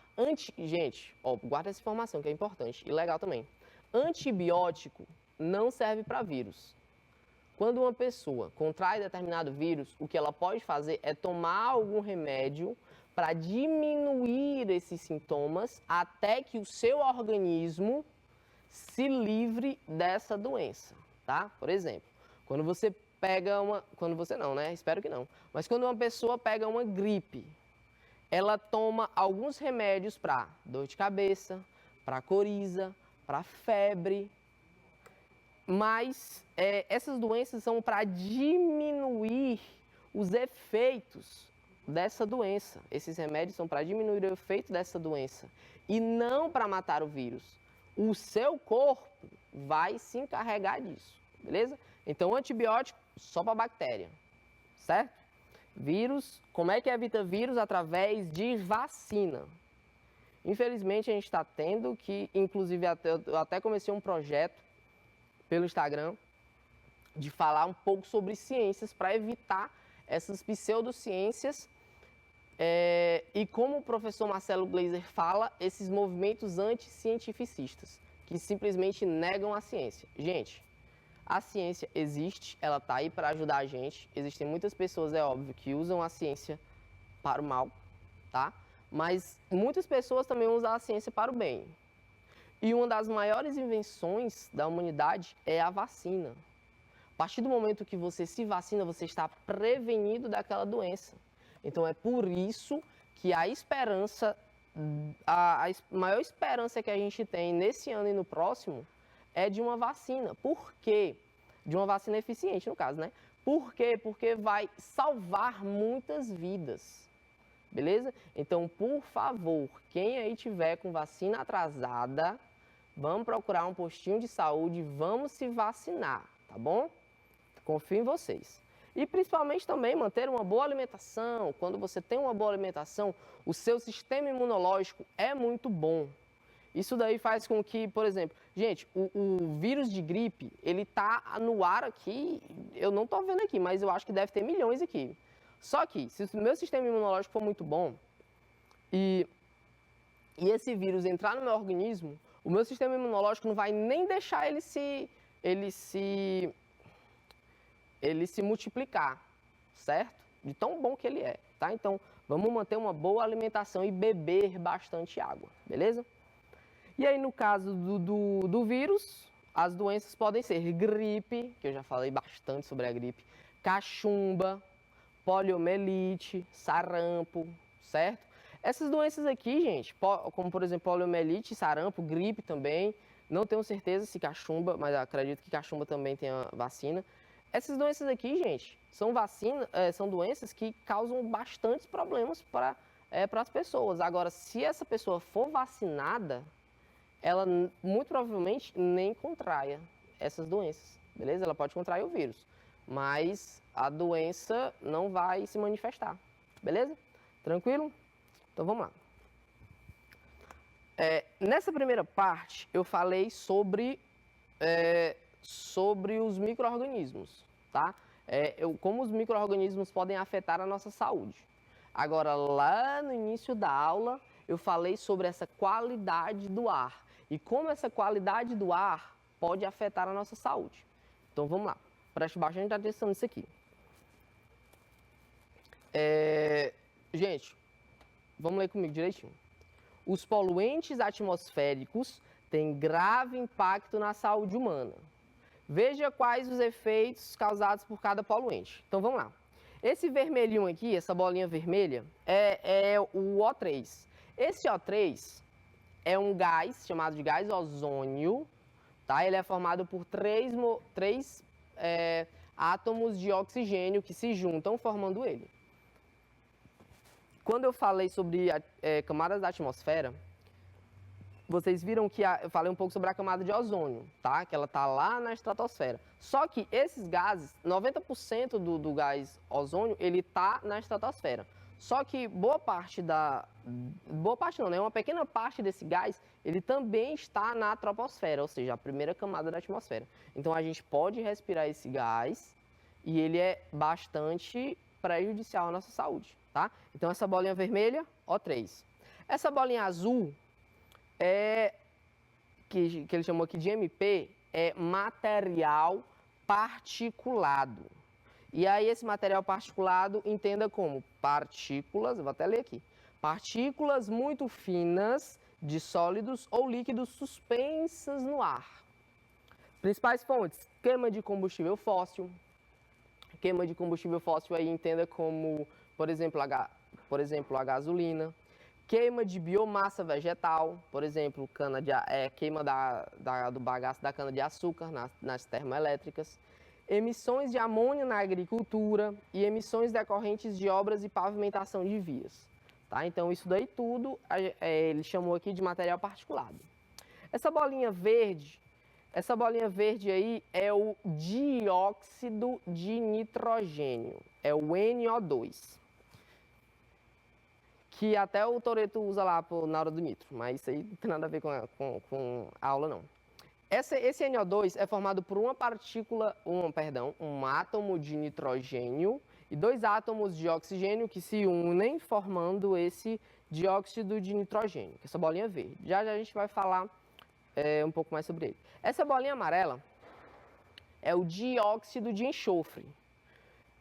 Gente, guarda essa informação que é importante e legal também. Antibiótico não serve para vírus. Quando uma pessoa contrai determinado vírus, o que ela pode fazer é tomar algum remédio para diminuir esses sintomas até que o seu organismo se livre dessa doença, tá? Por exemplo, quando você pega uma... Quando você não, né? Espero que não. Mas quando uma pessoa pega uma gripe, ela toma alguns remédios para dor de cabeça, para coriza, para febre. Mas essas doenças são para diminuir os efeitos dessa doença. Esses remédios são para diminuir o efeito dessa doença e não para matar o vírus. o seu corpo vai se encarregar disso, beleza? Então, antibiótico só para bactéria, certo? Vírus, como é que evita vírus? Através de vacina. Infelizmente, a gente está tendo que, inclusive, eu até comecei um projeto pelo Instagram de falar um pouco sobre ciências para evitar essas pseudociências e como o professor Marcelo Gleiser fala, esses movimentos anticientificistas, que simplesmente negam a ciência. Gente, a ciência existe, ela está aí para ajudar a gente. Existem muitas pessoas, é óbvio, que usam a ciência para o mal, tá? Mas muitas pessoas também usam a ciência para o bem. E uma das maiores invenções da humanidade é a vacina. A partir do momento que você se vacina, você está prevenido daquela doença. Então é por isso que a esperança, a maior esperança que a gente tem nesse ano e no próximo é de uma vacina. Por quê? De uma vacina eficiente, no caso, né? Por quê? Porque vai salvar muitas vidas. Beleza? Então, por favor, quem aí tiver com vacina atrasada, vamos procurar um postinho de saúde, vamos se vacinar, tá bom? Confio em vocês. E principalmente também manter uma boa alimentação. Quando você tem uma boa alimentação, o seu sistema imunológico é muito bom. Isso daí faz com que, por exemplo, gente, o vírus de gripe, ele tá no ar aqui, eu não tô vendo aqui, mas eu acho que deve ter milhões aqui. Só que, se o meu sistema imunológico for muito bom e esse vírus entrar no meu organismo, o meu sistema imunológico não vai nem deixar ele se multiplicar, certo? De tão bom que ele é, tá? Então, vamos manter uma boa alimentação e beber bastante água, beleza? E aí, no caso do vírus, as doenças podem ser gripe, que eu já falei bastante sobre a gripe, cachumba, poliomielite, sarampo, certo? Essas doenças aqui, gente, como por exemplo poliomielite, sarampo, gripe também, não tenho certeza se cachumba, mas acredito que cachumba também tem a vacina. Essas doenças aqui, gente, são doenças que causam bastantes problemas para as pessoas. Agora, se essa pessoa for vacinada, ela muito provavelmente nem contraia essas doenças, beleza? Ela pode contrair o vírus, mas a doença não vai se manifestar, beleza? Tranquilo? Então vamos lá. Nessa primeira parte, eu falei sobre os micro-organismos, tá? Como os micro-organismos podem afetar a nossa saúde. Agora, lá no início da aula, eu falei sobre essa qualidade do ar e como essa qualidade do ar pode afetar a nossa saúde. Então, vamos lá. Preste bastante atenção nisso aqui. Gente, vamos ler comigo direitinho. Os poluentes atmosféricos têm grave impacto na saúde humana. Veja quais os efeitos causados por cada poluente. Então, vamos lá. Esse vermelhinho aqui, essa bolinha vermelha, é o O3. Esse O3 é um gás chamado de gás ozônio, tá? Ele é formado por três átomos de oxigênio que se juntam formando ele. Quando eu falei sobre camadas da atmosfera, vocês viram que eu falei um pouco sobre a camada de ozônio, tá? Que ela está lá na estratosfera. Só que esses gases, 90% do gás ozônio, ele está na estratosfera. Só que boa parte não, né? Uma pequena parte desse gás, ele também está na troposfera, ou seja, a primeira camada da atmosfera. Então a gente pode respirar esse gás e ele é bastante prejudicial à nossa saúde, tá? Então essa bolinha vermelha, O3. Essa bolinha azul que ele chamou aqui de MP, é material particulado. E aí esse material particulado, entenda como partículas, eu vou até ler aqui, partículas muito finas de sólidos ou líquidos suspensas no ar. Principais fontes, queima de combustível fóssil. Queima de combustível fóssil aí entenda como, por exemplo, a gasolina. Queima de biomassa vegetal, por exemplo, queima do bagaço da cana-de-açúcar nas termoelétricas. Emissões de amônia na agricultura e emissões decorrentes de obras e pavimentação de vias. Tá? Então, isso daí tudo ele chamou aqui de material particulado. Essa bolinha verde aí é o dióxido de nitrogênio, é o NO2. Que até o Toretto usa lá na hora do nitro, mas isso aí não tem nada a ver com a aula, não. Esse NO2 é formado por uma partícula, um átomo de nitrogênio e 2 átomos de oxigênio que se unem formando esse dióxido de nitrogênio, que é essa bolinha verde. Já a gente vai falar um pouco mais sobre ele. Essa bolinha amarela é o dióxido de enxofre.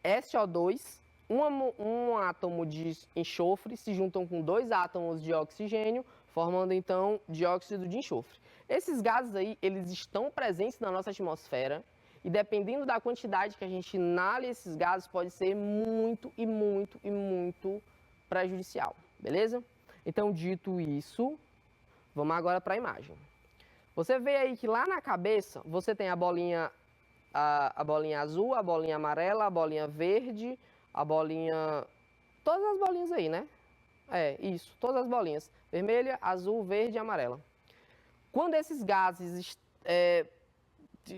SO2, um átomo de enxofre se juntam com 2 átomos de oxigênio, formando então dióxido de enxofre. Esses gases aí, eles estão presentes na nossa atmosfera e dependendo da quantidade que a gente inale esses gases, pode ser muito e muito e muito prejudicial, beleza? Então, dito isso, vamos agora para a imagem. Você vê aí que lá na cabeça, você tem a bolinha azul, a bolinha amarela, a bolinha verde, a bolinha... Todas as bolinhas aí, né? Isso, todas as bolinhas. Vermelha, azul, verde e amarela. Quando esses gases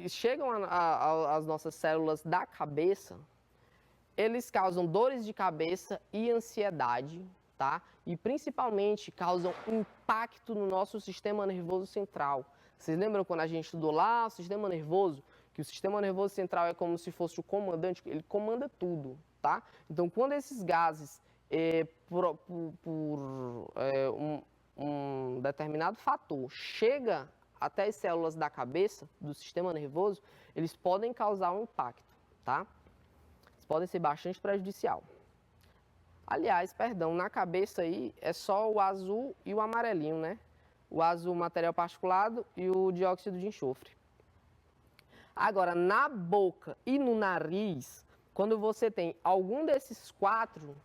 chegam às nossas células da cabeça, eles causam dores de cabeça e ansiedade, tá? E principalmente causam impacto no nosso sistema nervoso central. Vocês lembram quando a gente estudou lá o sistema nervoso? Que o sistema nervoso central é como se fosse o comandante, ele comanda tudo, tá? Então, quando esses gases, por um determinado fator, chega até as células da cabeça, do sistema nervoso, eles podem causar um impacto, tá? Eles podem ser bastante prejudicial. Aliás, perdão, na cabeça aí é só o azul e o amarelinho, né? O azul, material particulado, e o dióxido de enxofre. Agora, na boca e no nariz, quando você tem algum desses 4,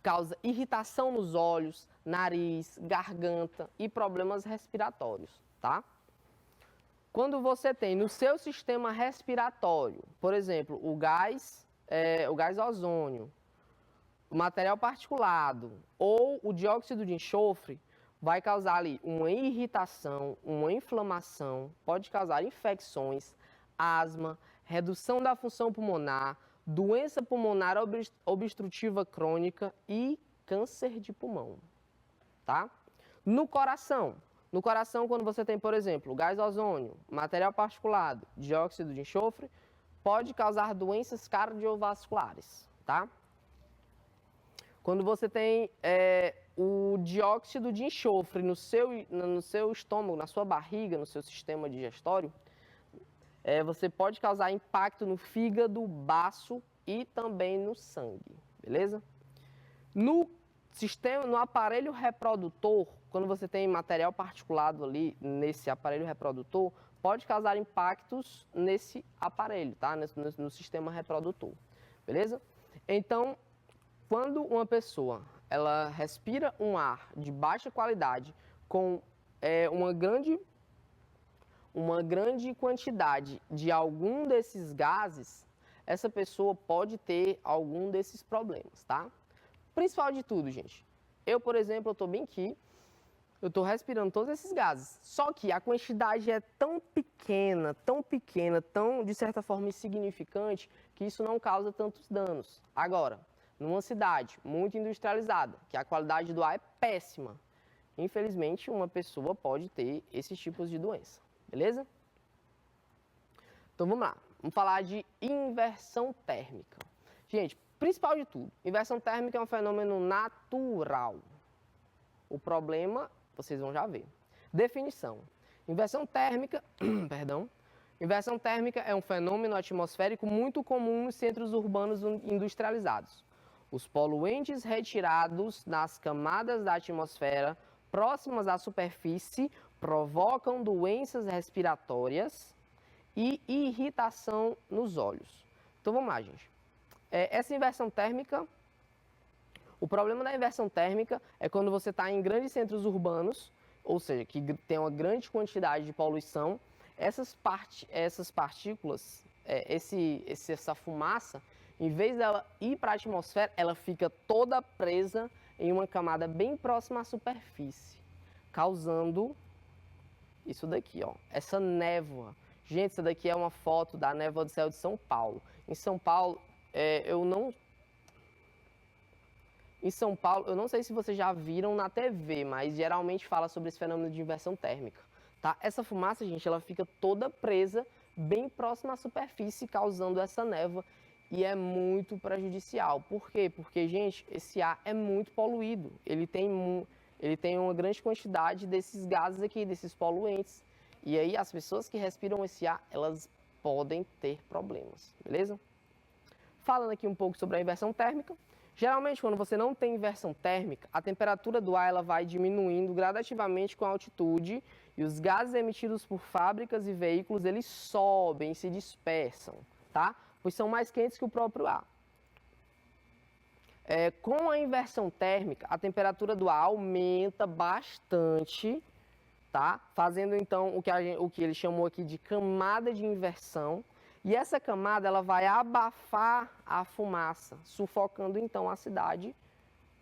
causa irritação nos olhos, nariz, garganta e problemas respiratórios, tá? Quando você tem no seu sistema respiratório, por exemplo, o gás ozônio, o material particulado ou o dióxido de enxofre, vai causar ali uma irritação, uma inflamação, pode causar infecções, asma, redução da função pulmonar, doença pulmonar obstrutiva crônica e câncer de pulmão, tá? No coração, quando você tem, por exemplo, gás ozônio, material particulado, dióxido de enxofre, pode causar doenças cardiovasculares, tá? Quando você tem o dióxido de enxofre no seu estômago, na sua barriga, no seu sistema digestório, você pode causar impacto no fígado, baço e também no sangue, beleza? No aparelho reprodutor, quando você tem material particulado ali nesse aparelho reprodutor, pode causar impactos nesse aparelho, tá? No sistema reprodutor, beleza? Então, quando uma pessoa ela respira um ar de baixa qualidade com uma grande quantidade de algum desses gases, essa pessoa pode ter algum desses problemas, tá? Principal de tudo, gente. Eu, por exemplo, estou bem aqui, eu estou respirando todos esses gases. Só que a quantidade é tão pequena, tão, de certa forma, insignificante, que isso não causa tantos danos. Agora, numa cidade muito industrializada, que a qualidade do ar é péssima, infelizmente, uma pessoa pode ter esses tipos de doença, beleza? Então, vamos lá. Vamos falar de inversão térmica. Gente, principal de tudo, inversão térmica é um fenômeno natural. O problema, vocês vão já ver. Definição. Inversão térmica, inversão térmica é um fenômeno atmosférico muito comum nos centros urbanos industrializados. Os poluentes retirados nas camadas da atmosfera próximas à superfície provocam doenças respiratórias e irritação nos olhos. Então vamos lá, gente. Essa inversão térmica, o problema da inversão térmica é quando você está em grandes centros urbanos, ou seja, que tem uma grande quantidade de poluição, essas partículas, essa fumaça, em vez dela ir para a atmosfera, ela fica toda presa em uma camada bem próxima à superfície, causando isso daqui, ó, essa névoa. Gente, essa daqui é uma foto da névoa do céu de São Paulo. Em São Paulo, Em São Paulo, eu não sei se vocês já viram na TV, mas geralmente fala sobre esse fenômeno de inversão térmica, tá? Essa fumaça, gente, ela fica toda presa, bem próxima à superfície, causando essa névoa e é muito prejudicial. Por quê? Porque, gente, esse ar é muito poluído. Ele tem uma grande quantidade desses gases aqui, desses poluentes. E aí, as pessoas que respiram esse ar, elas podem ter problemas, beleza? Falando aqui um pouco sobre a inversão térmica. Geralmente, quando você não tem inversão térmica, a temperatura do ar ela vai diminuindo gradativamente com a altitude e os gases emitidos por fábricas e veículos, eles sobem, se dispersam, tá? Pois são mais quentes que o próprio ar. Com a inversão térmica, a temperatura do ar aumenta bastante, tá? Fazendo então o que ele chamou aqui de camada de inversão. E essa camada ela vai abafar a fumaça, sufocando então a cidade,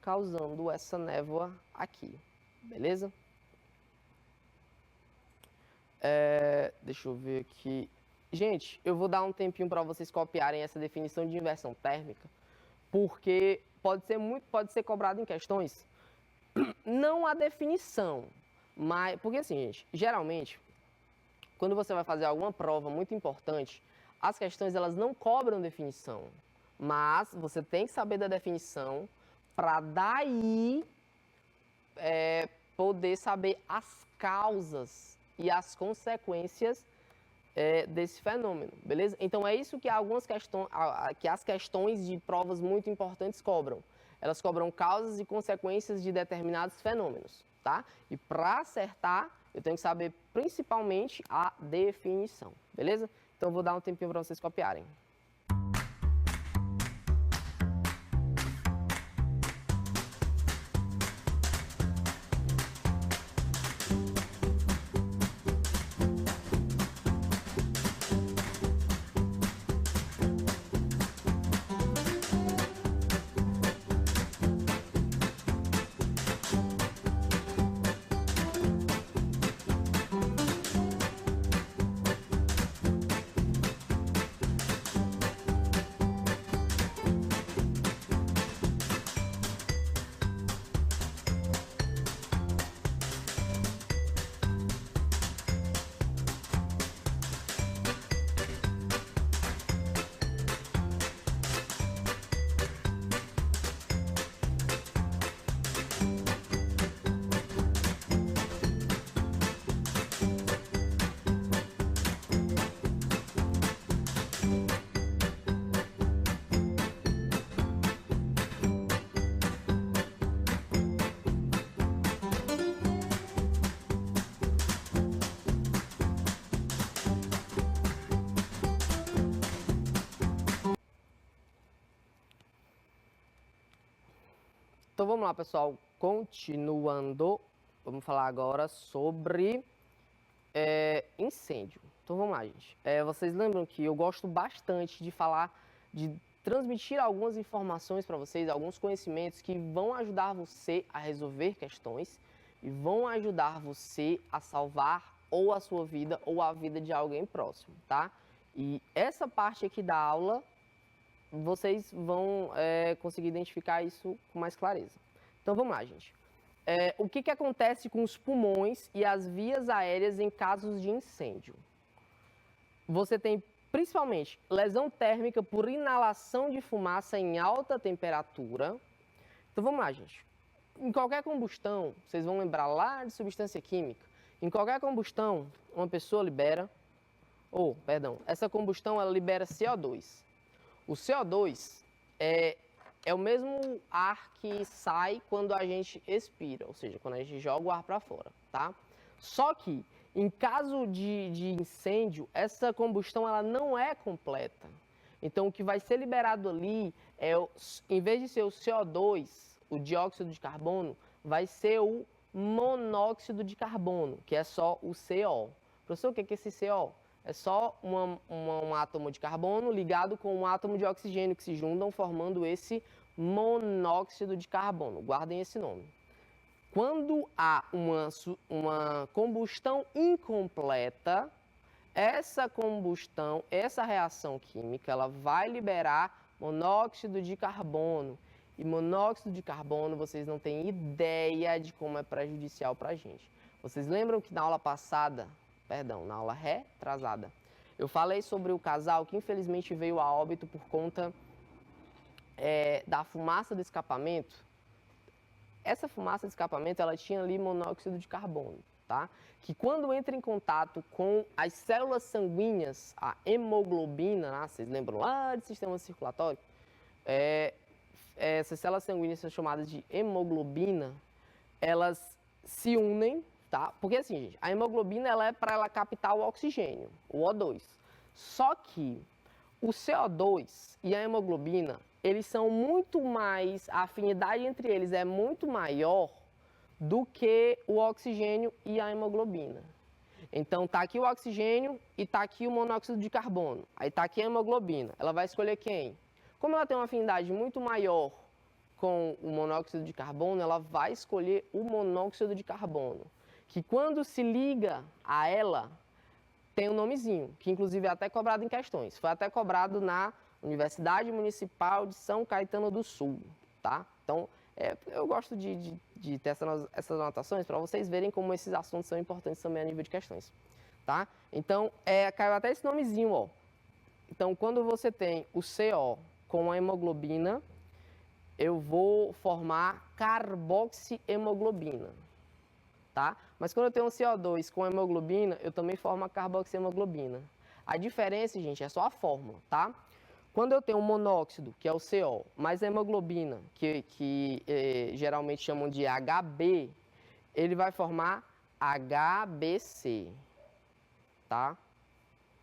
causando essa névoa aqui, beleza? Deixa eu ver aqui. Gente, eu vou dar um tempinho para vocês copiarem essa definição de inversão térmica, porque pode ser cobrado em questões, não a definição, mas porque assim, gente, geralmente, quando você vai fazer alguma prova muito importante, as questões elas não cobram definição, mas você tem que saber da definição para daí poder saber as causas e as consequências desse fenômeno, beleza? Então é isso que as questões de provas muito importantes cobram. Elas cobram causas e consequências de determinados fenômenos, tá? E para acertar, eu tenho que saber principalmente a definição, beleza? Então eu vou dar um tempinho para vocês copiarem. Então vamos lá, pessoal, continuando, vamos falar agora sobre incêndio. Então vamos lá, gente. Vocês lembram que eu gosto bastante de falar, de transmitir algumas informações para vocês, alguns conhecimentos que vão ajudar você a resolver questões e vão ajudar você a salvar ou a sua vida ou a vida de alguém próximo, tá? E essa parte aqui da aula vocês vão conseguir identificar isso com mais clareza. Então vamos lá, gente. O que acontece com os pulmões e as vias aéreas em casos de incêndio? Você tem principalmente lesão térmica por inalação de fumaça em alta temperatura. Então vamos lá, gente. Em qualquer combustão, vocês vão lembrar lá de substância química, em qualquer combustão, uma pessoa libera, essa combustão ela libera CO2. O CO2 é o mesmo ar que sai quando a gente expira, ou seja, quando a gente joga o ar para fora, tá? Só que, em caso de incêndio, essa combustão ela não é completa. Então, o que vai ser liberado ali, em vez de ser o CO2, o dióxido de carbono, vai ser o monóxido de carbono, que é só o CO. Professor, o que é esse CO? É só um átomo de carbono ligado com um átomo de oxigênio que se juntam formando esse monóxido de carbono. Guardem esse nome. quando há uma combustão incompleta, essa combustão, essa reação química, ela vai liberar monóxido de carbono. E monóxido de carbono, vocês não têm ideia de como é prejudicial para a gente. Vocês lembram que na aula passada, na aula retrasada, eu falei sobre o casal que infelizmente veio a óbito por conta da fumaça do escapamento? Essa fumaça de escapamento, ela tinha ali monóxido de carbono, tá? Que quando entra em contato com as células sanguíneas, a hemoglobina, né? Vocês lembram lá do sistema circulatório? Essas células sanguíneas são chamadas de hemoglobina, elas se unem, tá? Porque assim, gente, a hemoglobina ela é para ela captar o oxigênio, o O2. Só que o CO2 e a hemoglobina, eles são muito mais, a afinidade entre eles é muito maior do que o oxigênio e a hemoglobina. Então, tá aqui o oxigênio e tá aqui o monóxido de carbono. Aí tá aqui a hemoglobina. Ela vai escolher quem? Como ela tem uma afinidade muito maior com o monóxido de carbono, ela vai escolher o monóxido de carbono, que quando se liga a ela, tem um nomezinho, que inclusive é até cobrado em questões. Foi até cobrado na Universidade Municipal de São Caetano do Sul, tá? Então, eu gosto de ter essas anotações para vocês verem como esses assuntos são importantes também a nível de questões, tá? Então, caiu até esse nomezinho, ó. Então, quando você tem o CO com a hemoglobina, eu vou formar carboxihemoglobina, tá? Mas quando eu tenho um CO2 com hemoglobina, eu também formo a carboxihemoglobina. A diferença, gente, é só a fórmula, tá? Quando eu tenho um monóxido, que é o CO, mais a hemoglobina, que geralmente chamam de HB, ele vai formar HBC, tá?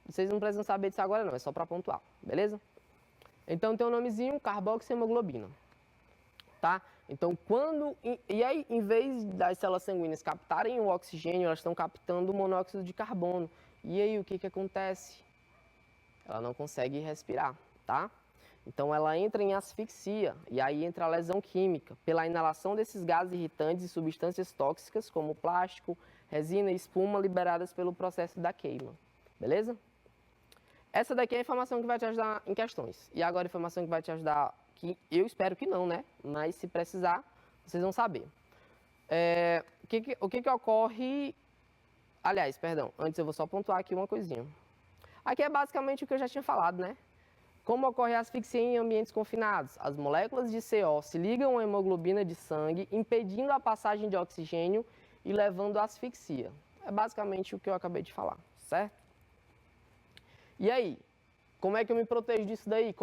Vocês não precisam saber disso agora não, é só para pontuar, beleza? Então tem o nomezinho carboxihemoglobina, tá? Então e aí, em vez das células sanguíneas captarem o oxigênio, elas estão captando o monóxido de carbono. E aí o que acontece? Ela não consegue respirar, tá? Então ela entra em asfixia e aí entra a lesão química pela inalação desses gases irritantes e substâncias tóxicas como plástico, resina e espuma liberadas pelo processo da queima, beleza? Essa daqui é a informação que vai te ajudar em questões. E agora a informação que vai te ajudar, que eu espero que não, né? Mas se precisar, vocês vão saber. O que ocorre... Aliás, perdão, antes eu vou só pontuar aqui uma coisinha. Aqui é basicamente o que eu já tinha falado, né? Como ocorre a asfixia em ambientes confinados? As moléculas de CO se ligam à hemoglobina de sangue, impedindo a passagem de oxigênio e levando à asfixia. É basicamente o que eu acabei de falar, certo? E aí, como é que eu me protejo disso daí?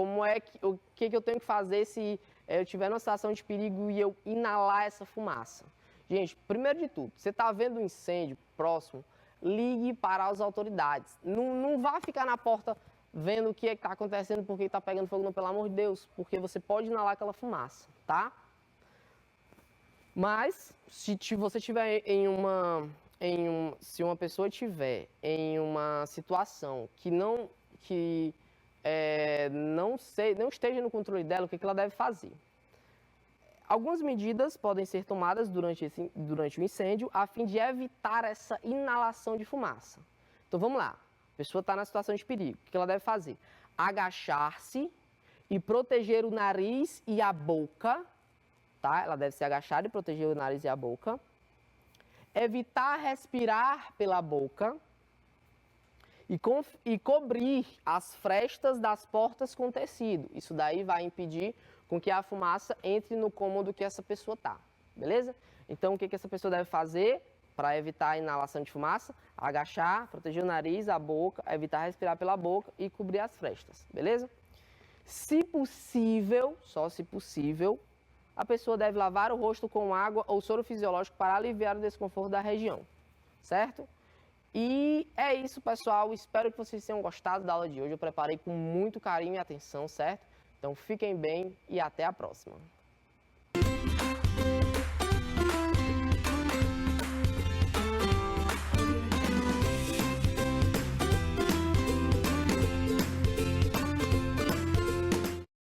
O que eu tenho que fazer se eu estiver numa situação de perigo e eu inalar essa fumaça? Gente, primeiro de tudo, você está vendo um incêndio próximo, ligue para as autoridades. Não vá ficar na porta vendo o que está acontecendo, porque está pegando fogo, não, pelo amor de Deus, porque você pode inalar aquela fumaça, tá? Mas, se você estiver se uma pessoa estiver em uma situação que não esteja no controle dela, o que ela deve fazer? Algumas medidas podem ser tomadas durante o incêndio a fim de evitar essa inalação de fumaça. Então vamos lá, a pessoa está na situação de perigo, o que ela deve fazer? Agachar-se e proteger o nariz e a boca, tá? Ela deve se agachar e proteger o nariz e a boca. Evitar respirar pela boca e cobrir as frestas das portas com tecido. Isso daí vai impedir com que a fumaça entre no cômodo que essa pessoa está, beleza? Então, o que essa pessoa deve fazer para evitar a inalação de fumaça? Agachar, proteger o nariz, a boca, evitar respirar pela boca e cobrir as frestas, beleza? Se possível, só se possível, a pessoa deve lavar o rosto com água ou soro fisiológico para aliviar o desconforto da região, certo? E é isso, pessoal. Espero que vocês tenham gostado da aula de hoje. Eu preparei com muito carinho e atenção, certo? Então, fiquem bem e até a próxima.